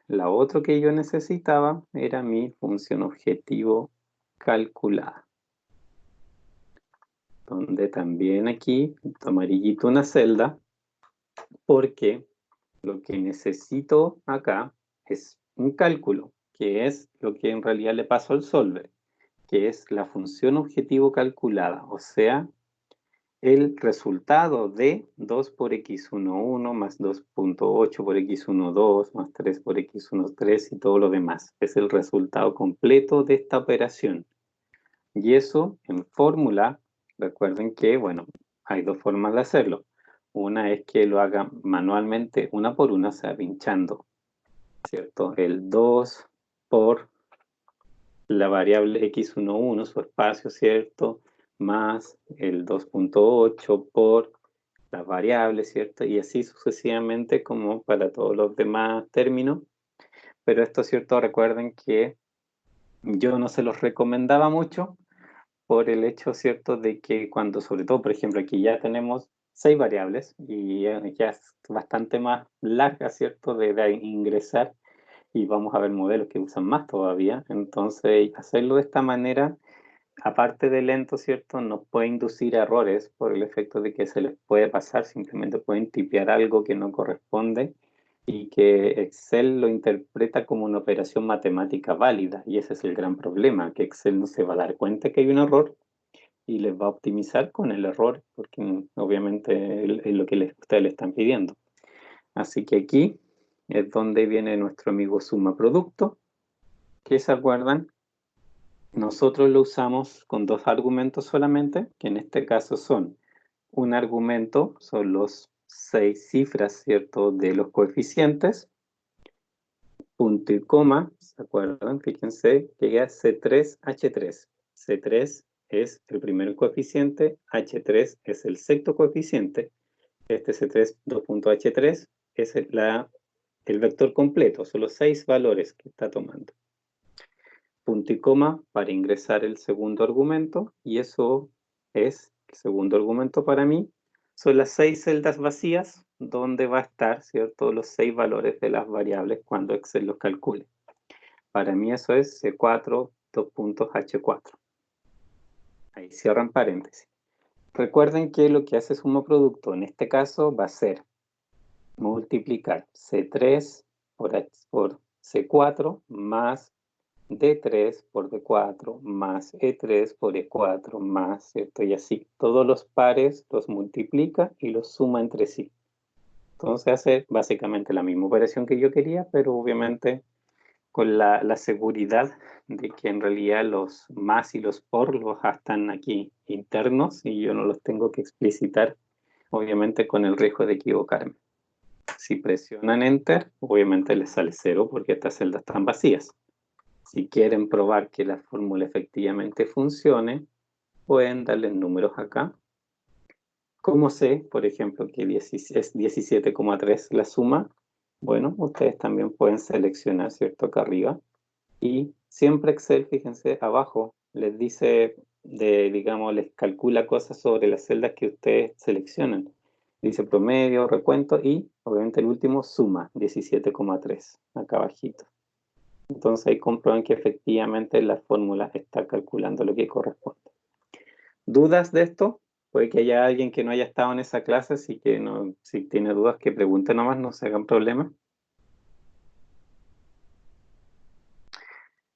la otra que yo necesitaba era mi función objetivo calculada, donde también aquí amarillito una celda, porque lo que necesito acá es un cálculo, que es lo que en realidad le paso al solver, que es la función objetivo calculada, o sea, el resultado de 2 por x11 más 2.8 por x12 más 3 por x13 y todo lo demás. Es el resultado completo de esta operación. Y eso en fórmula, recuerden que, bueno, hay dos formas de hacerlo. Una es que lo haga manualmente, una por una, o sea, pinchando, ¿cierto? El 2 por la variable x11, su espacio, ¿cierto?, más el 2.8 por las variables, ¿cierto? Y así sucesivamente como para todos los demás términos. Pero esto, ¿cierto? Recuerden que yo no se los recomendaba mucho por el hecho, ¿cierto?, de que cuando, sobre todo, por ejemplo, aquí ya tenemos 6 variables y ya es bastante más larga, ¿cierto?, de ingresar, y vamos a ver modelos que usan más todavía. Entonces, hacerlo de esta manera, aparte de lento, ¿cierto?, nos puede inducir a errores por el efecto de que se les puede pasar, simplemente pueden tipear algo que no corresponde y que Excel lo interpreta como una operación matemática válida, y ese es el gran problema, que Excel no se va a dar cuenta que hay un error y les va a optimizar con el error, porque obviamente es lo que ustedes le están pidiendo. Así que aquí es donde viene nuestro amigo suma producto, que se acuerdan, nosotros lo usamos con dos argumentos solamente, que en este caso son un argumento, son los 6 cifras, ¿cierto?, de los coeficientes, punto y coma, ¿se acuerdan? Fíjense que es C3H3. C3 es el primer coeficiente, H3 es el sexto coeficiente, este C3, 2.H3 es el vector completo, son los 6 valores que está tomando. Punto y coma para ingresar el segundo argumento, y eso es el segundo argumento para mí. Son las 6 celdas vacías donde va a estar, ¿cierto?, los 6 valores de las variables cuando Excel los calcule. Para mí eso es C4, 2.H4. Ahí cierran paréntesis. Recuerden que lo que hace suma producto en este caso va a ser multiplicar C3 por C4 más D3 por D4 más E3 por E4 más, ¿cierto? Y así, todos los pares los multiplica y los suma entre sí. Entonces hace básicamente la misma operación que yo quería, pero obviamente con la seguridad de que en realidad los más y los por los están aquí internos y yo no los tengo que explicitar, obviamente con el riesgo de equivocarme. Si presionan Enter, obviamente les sale 0 porque estas celdas están vacías. Si quieren probar que la fórmula efectivamente funcione, pueden darle números acá. ¿Cómo sé, por ejemplo, que es 17,3 la suma? Bueno, ustedes también pueden seleccionar, ¿cierto?, acá arriba. Y siempre Excel, fíjense, abajo les dice, digamos, les calcula cosas sobre las celdas que ustedes seleccionan. Dice promedio, recuento y, obviamente, el último suma, 17,3, acá abajito. Entonces ahí comprueban que efectivamente la fórmula está calculando lo que corresponde. ¿Dudas de esto? Puede que haya alguien que no haya estado en esa clase, así que no, si tiene dudas que pregunte nomás, no se hagan problema.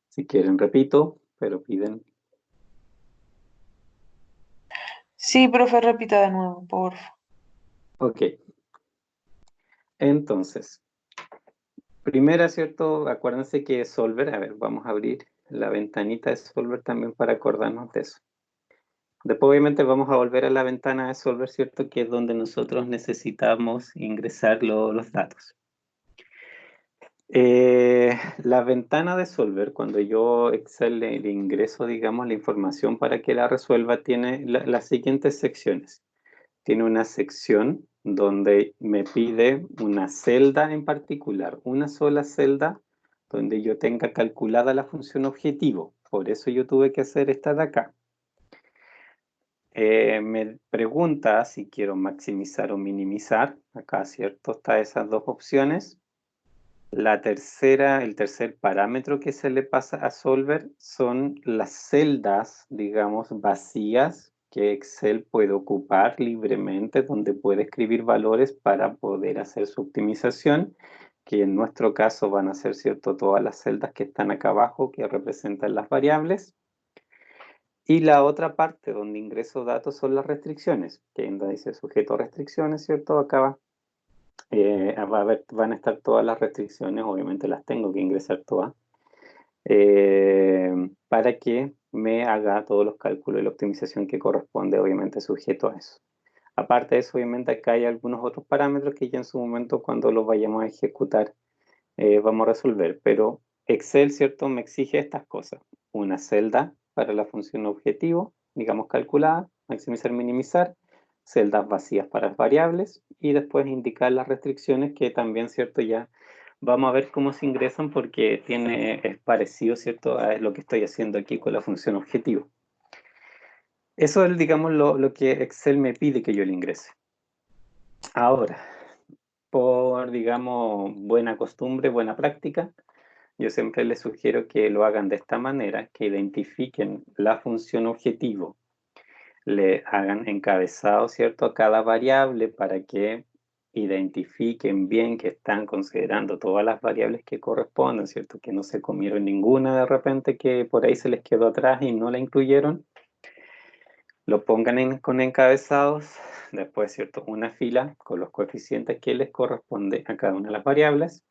Si quieren repito, pero piden. Sí, profe, repita de nuevo, por favor. Ok. Entonces, primera, ¿cierto? Acuérdense que Solver, a ver, vamos a abrir la ventanita de Solver también para acordarnos de eso. Después obviamente vamos a volver a la ventana de Solver, ¿cierto? Que es donde nosotros necesitamos ingresar los datos. La ventana de Solver, cuando yo Excel le ingreso, digamos, la información para que la resuelva, tiene las siguientes secciones. Tiene una sección donde me pide una celda en particular, una sola celda donde yo tenga calculada la función objetivo. Por eso yo tuve que hacer esta de acá. Me pregunta si quiero maximizar o minimizar. Acá, ¿cierto? Está esas dos opciones. El tercer parámetro que se le pasa a Solver son las celdas, digamos, vacías que Excel puede ocupar libremente, donde puede escribir valores para poder hacer su optimización, que en nuestro caso van a ser, ¿cierto?, todas las celdas que están acá abajo, que representan las variables. Y la otra parte donde ingreso datos son las restricciones, que dice sujeto restricciones, ¿cierto? Acá va. Van a estar todas las restricciones, obviamente las tengo que ingresar todas, para que me haga todos los cálculos y la optimización que corresponde, obviamente, sujeto a eso. Aparte de eso, obviamente, acá hay algunos otros parámetros que ya en su momento, cuando los vayamos a ejecutar, vamos a resolver. Pero Excel, ¿cierto?, me exige estas cosas. Una celda para la función objetivo, digamos, calculada, maximizar, minimizar, celdas vacías para las variables y después indicar las restricciones que también, ¿cierto? Ya vamos a ver cómo se ingresan porque es parecido, ¿cierto? A lo que estoy haciendo aquí con la función objetivo. Eso es, digamos, lo que Excel me pide que yo le ingrese. Ahora, por, digamos, buena costumbre, buena práctica, yo siempre les sugiero que lo hagan de esta manera, que identifiquen la función objetivo, le hagan encabezado, ¿cierto?, a cada variable para que identifiquen bien que están considerando todas las variables que corresponden, ¿cierto?, que no se comieron ninguna de repente que por ahí se les quedó atrás y no la incluyeron. Lo pongan con encabezados, después, ¿cierto?, una fila con los coeficientes que les corresponde a cada una de las variables.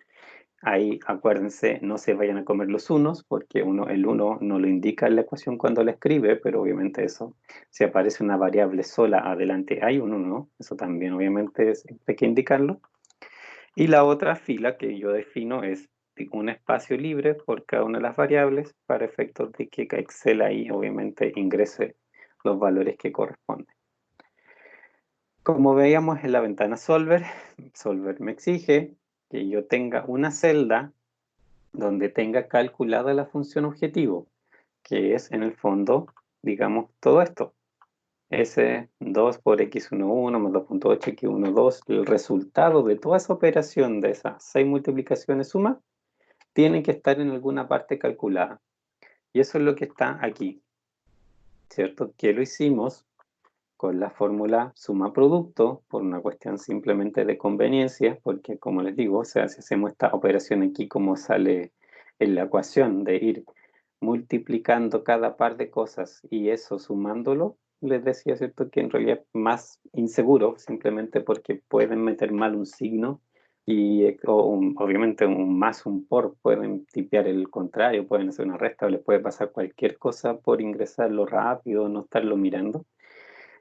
Ahí, acuérdense, no se vayan a comer los unos, porque el 1 no lo indica en la ecuación cuando la escribe, pero obviamente eso, si aparece una variable sola adelante hay un 1, eso también obviamente hay que indicarlo. Y la otra fila que yo defino es un espacio libre por cada una de las variables para efectos de que Excel ahí obviamente ingrese los valores que corresponden. Como veíamos en la ventana Solver me exige que yo tenga una celda donde tenga calculada la función objetivo, que es en el fondo, digamos, todo esto. S2 por x11 más 2.8, x12, el resultado de toda esa operación de esas 6 multiplicaciones sumas, tiene que estar en alguna parte calculada. Y eso es lo que está aquí, ¿cierto? Que lo hicimos con la fórmula suma-producto, por una cuestión simplemente de conveniencia, porque como les digo, o sea, si hacemos esta operación aquí como sale en la ecuación de ir multiplicando cada par de cosas y eso sumándolo, les decía, ¿cierto?, que en realidad es más inseguro, simplemente porque pueden meter mal un signo y obviamente un más, un por, pueden tipear el contrario, pueden hacer una resta, o les puede pasar cualquier cosa por ingresarlo rápido, no estarlo mirando.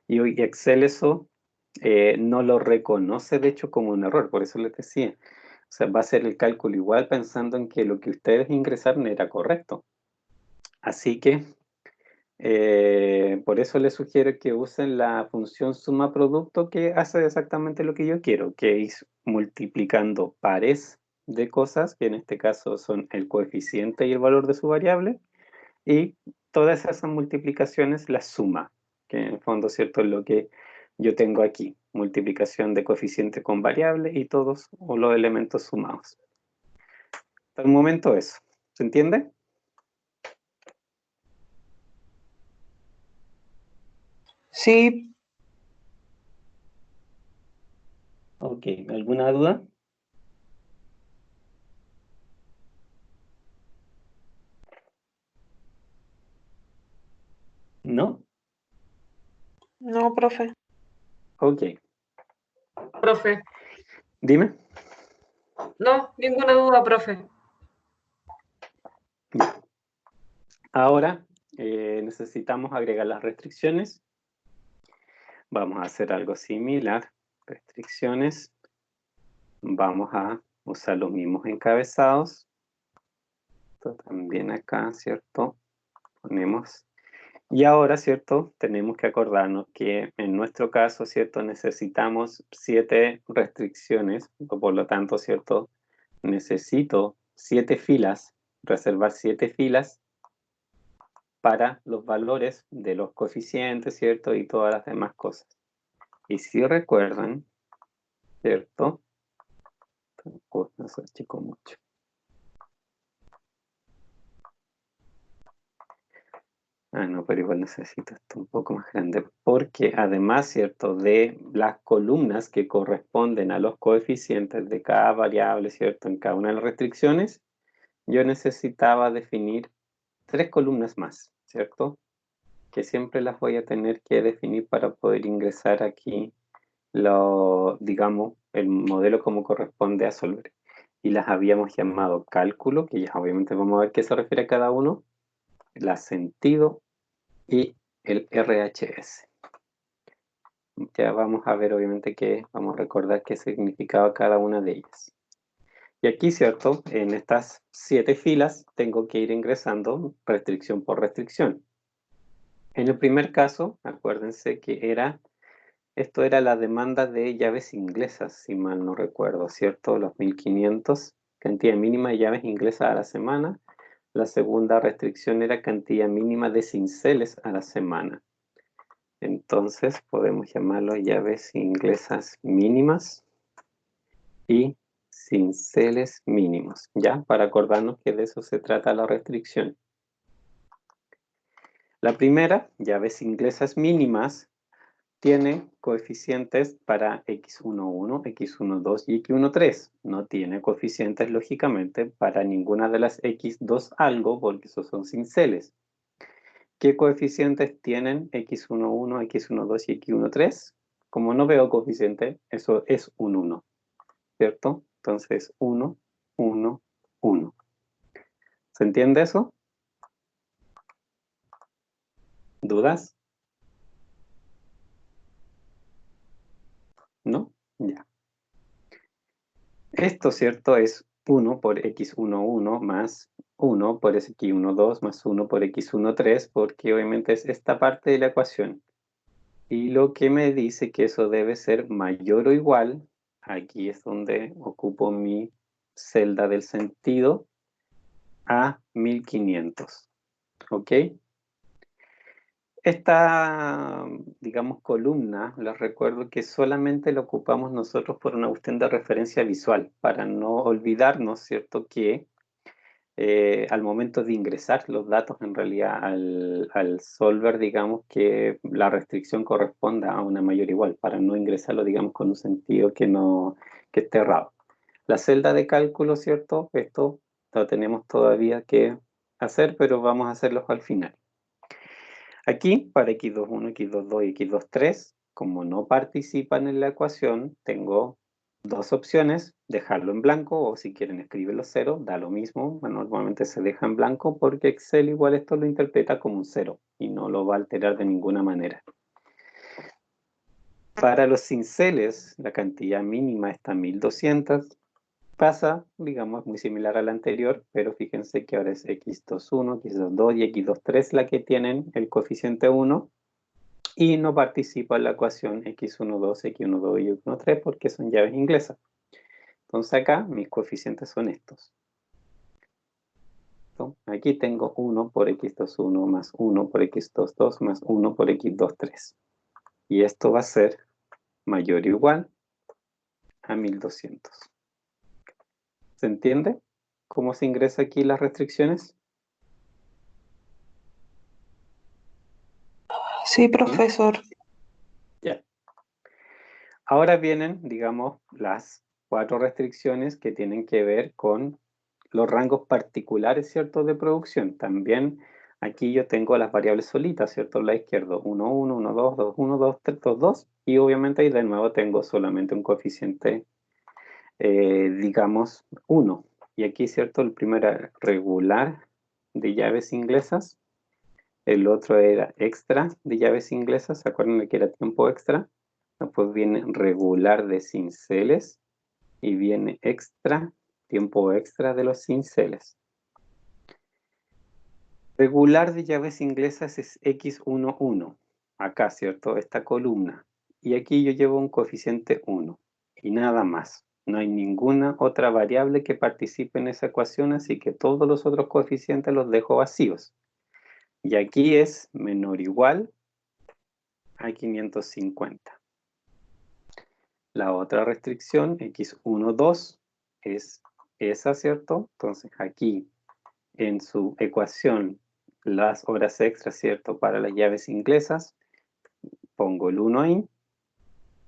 Y hoy Excel eso no lo reconoce, de hecho, como un error, por eso les decía. O sea, va a hacer el cálculo igual pensando en que lo que ustedes ingresaron era correcto. Así que, por eso les sugiero que usen la función suma producto que hace exactamente lo que yo quiero, que es multiplicando pares de cosas, que en este caso son el coeficiente y el valor de su variable, y todas esas multiplicaciones las suma, que en el fondo, ¿cierto?, es lo que yo tengo aquí, multiplicación de coeficiente con variable y todos los elementos sumados. Hasta el momento eso, ¿se entiende? Sí, Ok, ¿alguna duda? ¿No? no, profe. Ok, Profe. dime. No, ninguna duda, profe. Ahora necesitamos agregar las restricciones. Vamos a hacer algo similar. Restricciones. Vamos a usar los mismos encabezados. Esto también acá, ¿cierto? Ponemos. Y ahora, ¿cierto? Tenemos que acordarnos que en nuestro caso, ¿cierto? Necesitamos 7 restricciones. Por lo tanto, ¿cierto? Necesito 7 filas, reservar 7 filas para los valores de los coeficientes, ¿cierto? Y todas las demás cosas. Y si recuerdan, ¿cierto? No se achicó mucho. Ah, no, pero igual necesito esto un poco más grande, porque además, ¿cierto? De las columnas que corresponden a los coeficientes de cada variable, ¿cierto? En cada una de las restricciones, yo necesitaba definir 3 columnas más, ¿cierto? Que siempre las voy a tener que definir para poder ingresar aquí, digamos, el modelo como corresponde a Solver. Y las habíamos llamado cálculo, que ya obviamente vamos a ver qué se refiere a cada uno, la sentido y el RHS. Ya vamos a ver obviamente vamos a recordar qué significaba cada una de ellas. Y aquí, ¿cierto? En estas 7 filas tengo que ir ingresando restricción por restricción. En el primer caso, acuérdense que esto era la demanda de llaves inglesas, si mal no recuerdo, ¿cierto? Los 1500, cantidad mínima de llaves inglesas a la semana. La segunda restricción era cantidad mínima de cinceles a la semana. Entonces podemos llamarlo llaves inglesas mínimas y cinceles mínimos, ¿ya? Para acordarnos que de eso se trata la restricción. La primera, llaves inglesas mínimas, tiene coeficientes para x11, x12 y x13. No tiene coeficientes, lógicamente, para ninguna de las x2 algo, porque esos son cinceles. ¿Qué coeficientes tienen x11, x12 y x13? Como no veo coeficiente, eso es un 1, ¿cierto? Entonces, 1, 1, 1. ¿Se entiende eso? ¿Dudas? ¿No? Ya. Esto, ¿cierto? Es 1 por x11 más 1 por x12 más 1 por x13, porque obviamente es esta parte de la ecuación. Y lo que me dice que eso debe ser mayor o igual, aquí es donde ocupo mi celda del sentido, a 1500. ¿Ok? Esta, digamos, columna, les recuerdo que solamente la ocupamos nosotros por una cuestión de referencia visual, para no olvidarnos, ¿cierto?, que al momento de ingresar los datos en realidad al solver, digamos que la restricción corresponda a una mayor igual, para no ingresarlo, digamos, con un sentido que esté errado. La celda de cálculo, ¿cierto? Esto lo tenemos todavía que hacer, pero vamos a hacerlo al final. Aquí, para x21, x22 y x23, como no participan en la ecuación, tengo 2 opciones, dejarlo en blanco o si quieren escribirlo 0, da lo mismo. Bueno, normalmente se deja en blanco porque Excel igual esto lo interpreta como un 0 y no lo va a alterar de ninguna manera. Para los cinceles, la cantidad mínima está 1200. Pasa, digamos, muy similar a la anterior, pero fíjense que ahora es x21, x22 y x23 la que tienen el coeficiente 1 y no participa en la ecuación x12, x12 y x13 porque son llaves inglesas. Entonces acá mis coeficientes son estos. ¿No? Aquí tengo 1 por x21 más 1 por x22 más 1 por x23. Y esto va a ser mayor o igual a 1200. ¿Se entiende cómo se ingresa aquí las restricciones? Sí, profesor. Ya. Ahora vienen, digamos, las 4 restricciones que tienen que ver con los rangos particulares, ¿cierto?, de producción. También aquí yo tengo las variables solitas, ¿cierto?, a la izquierda, 1, 1, 1, 2, 2, 1, 2, 3, 2, 2. Y obviamente ahí de nuevo tengo solamente un coeficiente, digamos, 1. Y aquí, ¿cierto?, el primer regular de llaves inglesas El otro era extra de llaves inglesas. ¿Se acuerdan de que era tiempo extra? Después viene regular de cinceles. Y viene extra, tiempo extra de los cinceles. Regular de llaves inglesas es X11. Acá, ¿cierto? Esta columna. Y aquí yo llevo un coeficiente 1. Y nada más. No hay ninguna otra variable que participe en esa ecuación, así que todos los otros coeficientes los dejo vacíos. Y aquí es menor o igual a 550. La otra restricción, X12, es esa, ¿cierto? Entonces aquí en su ecuación las horas extras, ¿cierto? Para las llaves inglesas, pongo el 1 ahí,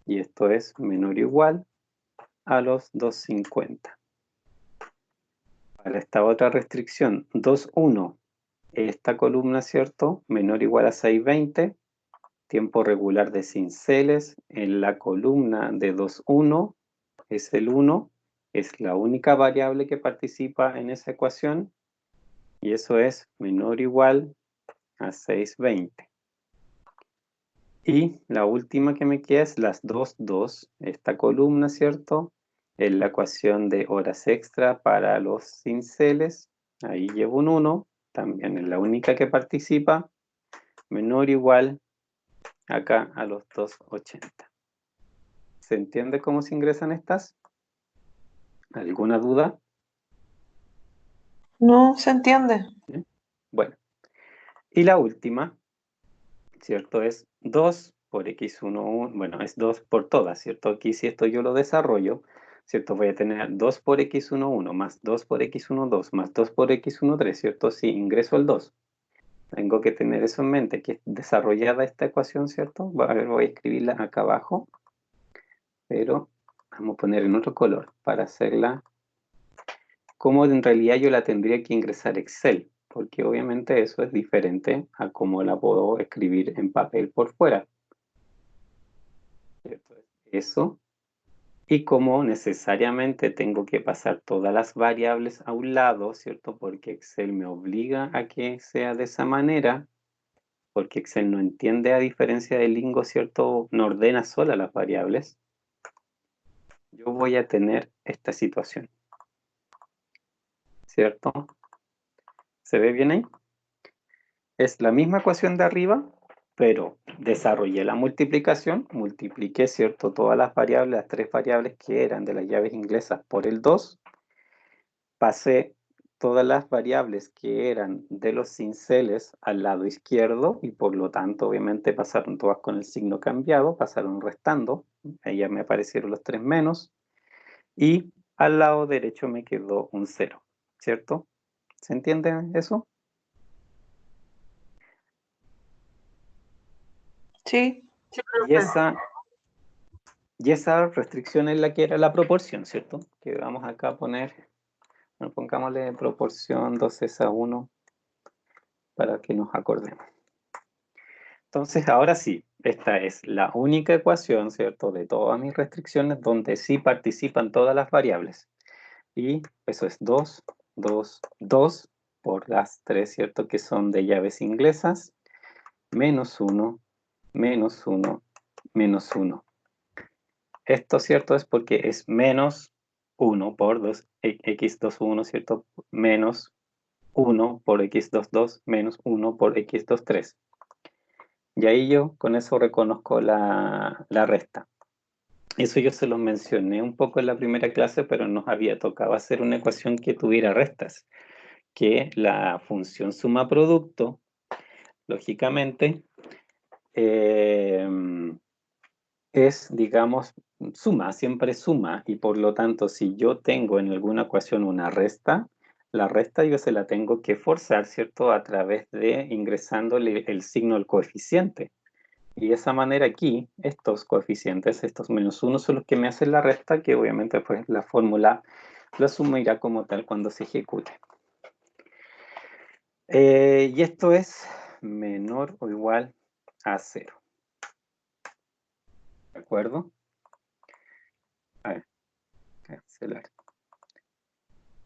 y esto es menor o igual a los 250. Para esta otra restricción, 2.1, esta columna, ¿cierto? Menor o igual a 620, tiempo regular de cinceles, en la columna de 2.1 es el 1, es la única variable que participa en esa ecuación, y eso es menor o igual a 620. Y la última que me queda es las 2.2, esta columna, ¿cierto? Es la ecuación de horas extra para los cinceles, ahí llevo un 1, también es la única que participa, menor o igual acá a los 280. ¿Se entiende cómo se ingresan estas? ¿Alguna duda? No se entiende. Bueno, y la última, ¿cierto? Es 2 por x1, bueno, es 2 por todas, ¿cierto? Aquí si esto yo lo desarrollo, ¿cierto? Voy a tener 2 por x11 más 2 por x12 más 2 por x13, ¿cierto? Si ingreso el 2. Tengo que tener eso en mente, que es desarrollada esta ecuación, ¿cierto? A ver, voy a escribirla acá abajo, pero vamos a poner en otro color para hacerla como en realidad yo la tendría que ingresar Excel, porque obviamente eso es diferente a cómo la puedo escribir en papel por fuera. ¿Cierto? Eso. Y como necesariamente tengo que pasar todas las variables a un lado, ¿cierto? Porque Excel me obliga a que sea de esa manera, porque Excel no entiende, a diferencia de Lingo, ¿cierto? No ordena sola las variables. Yo voy a tener esta situación, ¿cierto? ¿Se ve bien ahí? Es la misma ecuación de arriba, pero desarrollé la multiplicación, multipliqué, ¿cierto? Todas las variables, las tres variables que eran de las llaves inglesas por el 2, pasé todas las variables que eran de los cinceles al lado izquierdo y por lo tanto obviamente pasaron todas con el signo cambiado, pasaron restando, ahí ya me aparecieron los 3 menos y al lado derecho me quedó un 0, ¿cierto? ¿Se entiende eso? Sí. Sí, Y esa restricción es la que era la proporción, ¿cierto? Que vamos acá a poner, bueno, pongámosle proporción 2:1 para que nos acordemos. Entonces, ahora sí, esta es la única ecuación, ¿cierto? De todas mis restricciones donde sí participan todas las variables. Y eso es 2, 2, 2 por las 3, ¿cierto? Que son de llaves inglesas, menos 1, menos 1, menos 1. Esto, ¿cierto? Es porque es menos 1 por 2, x21, ¿cierto? Menos 1 por x22, menos 1 por x23. Y ahí yo con eso reconozco la resta. Eso yo se lo mencioné un poco en la primera clase, pero nos había tocado hacer una ecuación que tuviera restas. Que la función suma producto, lógicamente, es, digamos, suma, siempre suma, y por lo tanto, si yo tengo en alguna ecuación una resta, la resta yo se la tengo que forzar, ¿cierto? A través de ingresándole el signo del coeficiente. Y de esa manera aquí, estos coeficientes, estos menos 1, son los que me hacen la resta, que obviamente pues la fórmula lo asumirá como tal cuando se ejecute. Y esto es menor o igual a 0. ¿De acuerdo? A ver, cancelar.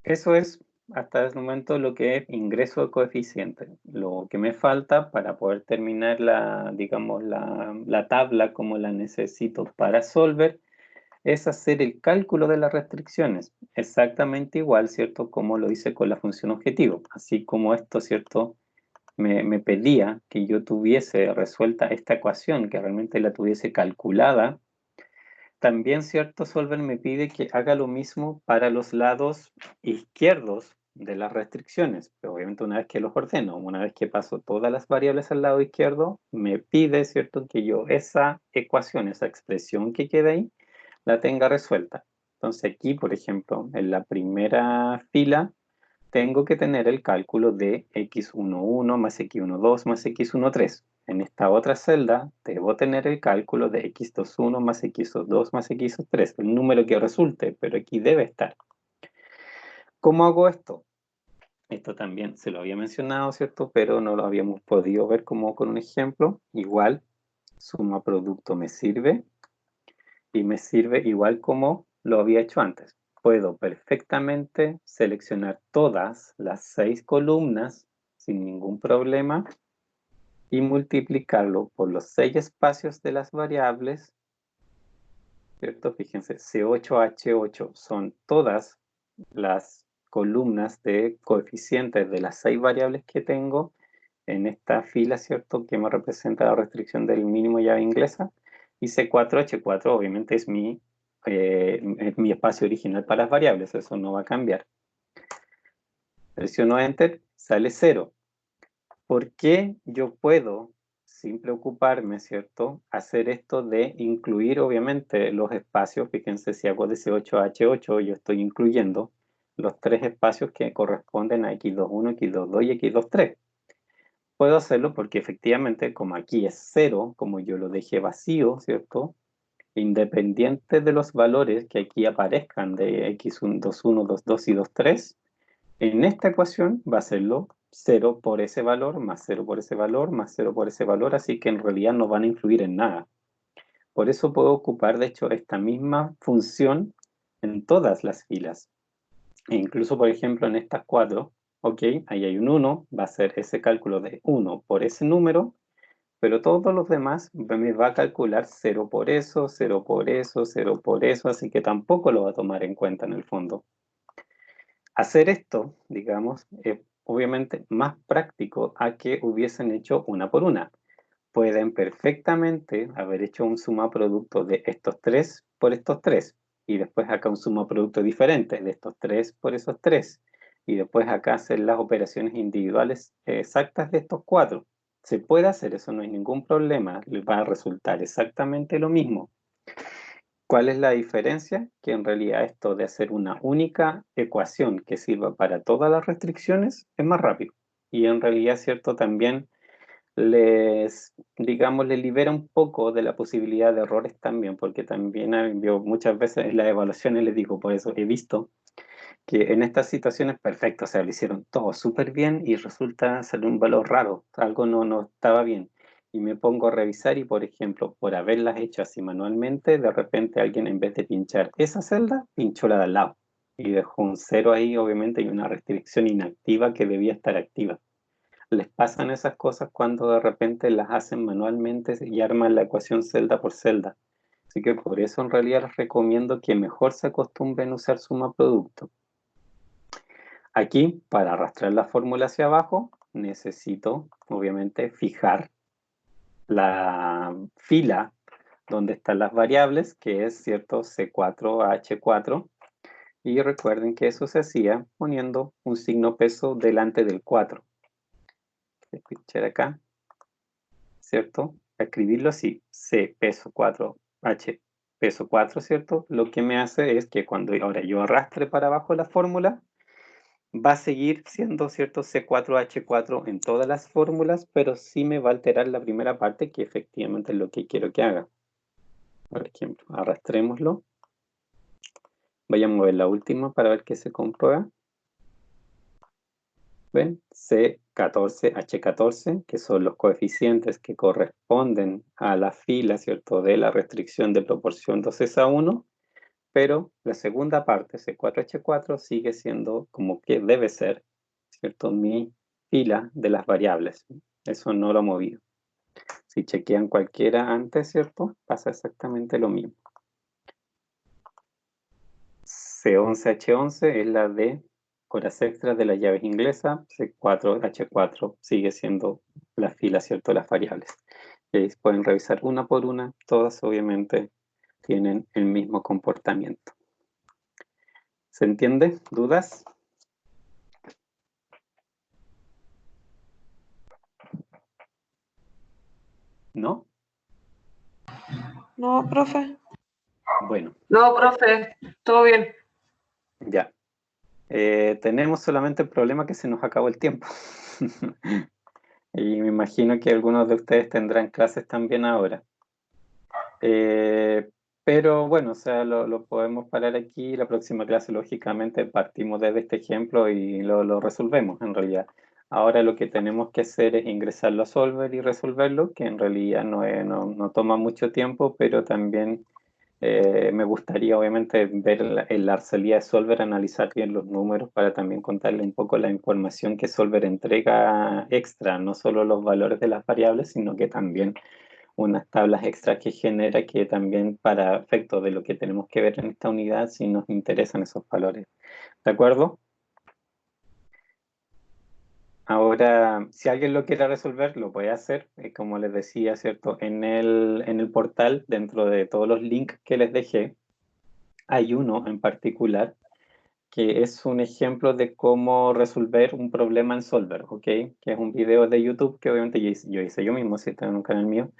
Eso es hasta ese momento lo que es ingreso de coeficiente. Lo que me falta para poder terminar digamos, la tabla como la necesito para Solver es hacer el cálculo de las restricciones. Exactamente igual, ¿cierto? Como lo hice con la función objetivo. Así como esto, ¿cierto? Me pedía que yo tuviese resuelta esta ecuación, que realmente la tuviese calculada. También, ¿cierto? Solver me pide que haga lo mismo para los lados izquierdos de las restricciones. Pero obviamente una vez que los ordeno, una vez que paso todas las variables al lado izquierdo, me pide, ¿cierto? Que yo esa ecuación, esa expresión que queda ahí, la tenga resuelta. Entonces aquí, por ejemplo, en la primera fila, tengo que tener el cálculo de x11 más x12 más x13. En esta otra celda debo tener el cálculo de x21 más x22 más x23, el número que resulte, pero aquí debe estar. ¿Cómo hago esto? Esto también se lo había mencionado, ¿cierto? Pero no lo habíamos podido ver como con un ejemplo. Igual, suma producto me sirve, y me sirve igual como lo había hecho antes. Puedo perfectamente seleccionar todas las 6 columnas sin ningún problema y multiplicarlo por los 6 espacios de las variables, ¿cierto? Fíjense, C8H8 son todas las columnas de coeficientes de las 6 variables que tengo en esta fila, ¿cierto? Que me representa la restricción del mínimo llave inglesa. Y C4H4 obviamente es mi espacio original para las variables, eso no va a cambiar. Presiono Enter, sale 0. ¿Por qué yo puedo, sin preocuparme, ¿cierto?, hacer esto de incluir obviamente los espacios? Fíjense, si hago de C8 a H8, yo estoy incluyendo los 3 espacios que corresponden a X21, X22 y X23. Puedo hacerlo porque efectivamente, como aquí es 0, como yo lo dejé vacío, ¿cierto? Independiente de los valores que aquí aparezcan de x1, 21, 22 y 23, en esta ecuación va a serlo 0 por ese valor, más 0 por ese valor, más 0 por ese valor, así que en realidad no van a influir en nada. Por eso puedo ocupar, de hecho, esta misma función en todas las filas. E incluso, por ejemplo, en estas 4, ok, ahí hay un 1, va a ser ese cálculo de 1 por ese número, pero todos los demás me va a calcular 0 por eso, 0 por eso, 0 por eso, así que tampoco lo va a tomar en cuenta en el fondo. Hacer esto, digamos, es obviamente más práctico a que hubiesen hecho una por una. Pueden perfectamente haber hecho un suma producto de estos 3 por estos 3, y después acá un suma producto diferente de estos 3 por esos 3, y después acá hacer las operaciones individuales exactas de estos 4. Se puede hacer, eso no hay ningún problema, les va a resultar exactamente lo mismo. ¿Cuál es la diferencia? Que en realidad esto de hacer una única ecuación que sirva para todas las restricciones es más rápido. Y en realidad, ¿cierto? También digamos, les libera un poco de la posibilidad de errores también, porque también yo muchas veces en las evaluaciones les digo, por eso he visto que en estas situaciones, perfecto, o sea, lo hicieron todo súper bien y resulta salir un valor raro, algo no estaba bien. Y me pongo a revisar y, por ejemplo, por haberlas hecho así manualmente, de repente alguien en vez de pinchar esa celda, pinchó la de al lado. Y dejó un 0 ahí, obviamente, y una restricción inactiva que debía estar activa. Les pasan esas cosas cuando de repente las hacen manualmente y arman la ecuación celda por celda. Así que por eso en realidad les recomiendo que mejor se acostumbren a usar suma producto. Aquí, para arrastrar la fórmula hacia abajo, necesito, obviamente, fijar la fila donde están las variables, que es, ¿cierto?, C4 a H4. Y recuerden que eso se hacía poniendo un signo peso delante del 4. Escuchar acá, ¿cierto? Escribirlo así, C peso 4, H peso 4, ¿cierto? Lo que me hace es que cuando ahora yo arrastre para abajo la fórmula, va a seguir siendo, ¿cierto?, C4H4 en todas las fórmulas, pero sí me va a alterar la primera parte, que efectivamente es lo que quiero que haga. Por ejemplo, arrastrémoslo. Voy a mover la última para ver qué se comprueba. ¿Ven? C14, H14, que son los coeficientes que corresponden a la fila, ¿cierto?, de la restricción de proporción 2 a 1, pero la segunda parte, C4H4, sigue siendo como que debe ser, ¿cierto? Mi fila de las variables. Eso no lo he movido. Si chequean cualquiera antes, ¿cierto? Pasa exactamente lo mismo. C11H11 es la de horas extras de las llaves inglesas. C4H4 sigue siendo la fila, ¿cierto? Las variables. Y pueden revisar una por una. Todas obviamente tienen el mismo comportamiento. ¿Se entiende? ¿Dudas? ¿No? No, profe. Bueno, No, profe, todo bien. ya. Tenemos solamente el problema que se nos acabó el tiempo. Y me imagino que algunos de ustedes tendrán clases también ahora. Pero bueno, o sea, lo podemos parar aquí. La próxima clase, lógicamente, partimos desde este ejemplo y lo resolvemos en realidad. Ahora lo que tenemos que hacer es ingresarlo a Solver y resolverlo, que en realidad no toma mucho tiempo, pero también me gustaría obviamente ver la salida de Solver, analizar bien los números para también contarle un poco la información que Solver entrega extra, no solo los valores de las variables, sino que también unas tablas extras que genera que también para efectos de lo que tenemos que ver en esta unidad, si nos interesan esos valores. ¿De acuerdo? Ahora, si alguien lo quiere resolver, lo puede hacer, como les decía, ¿cierto? En el portal, dentro de todos los links que les dejé, hay uno en particular que es un ejemplo de cómo resolver un problema en Solver, ¿ok? Que es un video de YouTube que obviamente yo hice yo mismo, si está en un canal mío.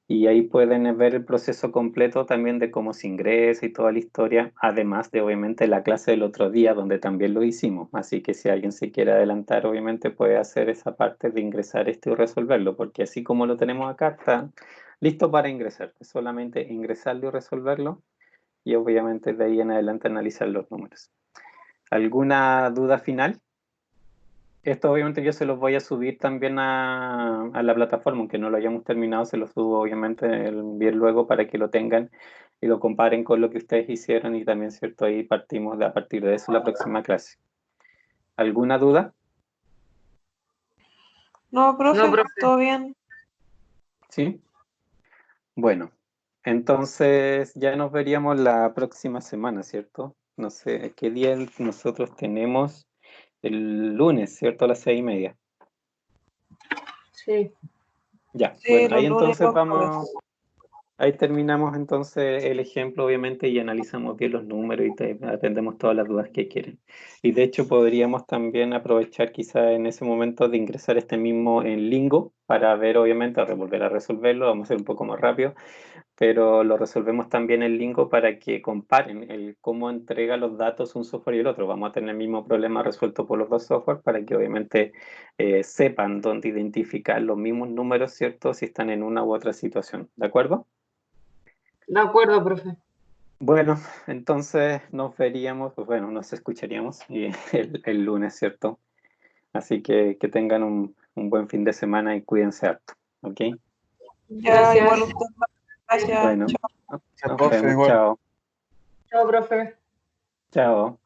Y ahí pueden ver el proceso completo también de cómo se ingresa y toda la historia, además de obviamente la clase del otro día donde también lo hicimos. Así que si alguien se quiere adelantar, obviamente puede hacer esa parte de ingresar esto y resolverlo, porque así como lo tenemos acá, está listo para ingresar. Es solamente ingresarlo y resolverlo y obviamente de ahí en adelante analizar los números. ¿Alguna duda final? Esto obviamente yo se los voy a subir también a la plataforma, aunque no lo hayamos terminado, se los subo obviamente bien luego para que lo tengan y lo comparen con lo que ustedes hicieron y también, ¿cierto? Ahí partimos a partir de eso la próxima clase. ¿Alguna duda? No, profe, No, profe. todo bien. ¿Sí? Bueno, entonces ya nos veríamos la próxima semana, ¿cierto? No sé, ¿qué día nosotros tenemos? El lunes, ¿cierto? A las 6:30. Sí. Ya, Sí, bueno, los ahí lunes entonces los jueves. ahí terminamos entonces el ejemplo, obviamente, y analizamos bien los números y atendemos todas las dudas que quieren. Y de hecho podríamos también aprovechar quizá en ese momento de ingresar este mismo en Lingo para ver, obviamente, volver a resolverlo, vamos a ser un poco más rápido, pero lo resolvemos también en Lingo para que comparen el cómo entrega los datos un software y el otro. Vamos a tener el mismo problema resuelto por los dos softwares para que obviamente sepan dónde identificar los mismos números, ¿cierto? Si están en una u otra situación. ¿De acuerdo? De acuerdo, profe. Bueno, entonces nos veríamos, pues bueno, nos escucharíamos el lunes, ¿cierto? Así que tengan un buen fin de semana y cuídense harto, ¿ok? Ya, Gracias. igual usted. Gracias. Bueno, Chao. nos profe, vemos, igual. chao. Chao, profe. Chao.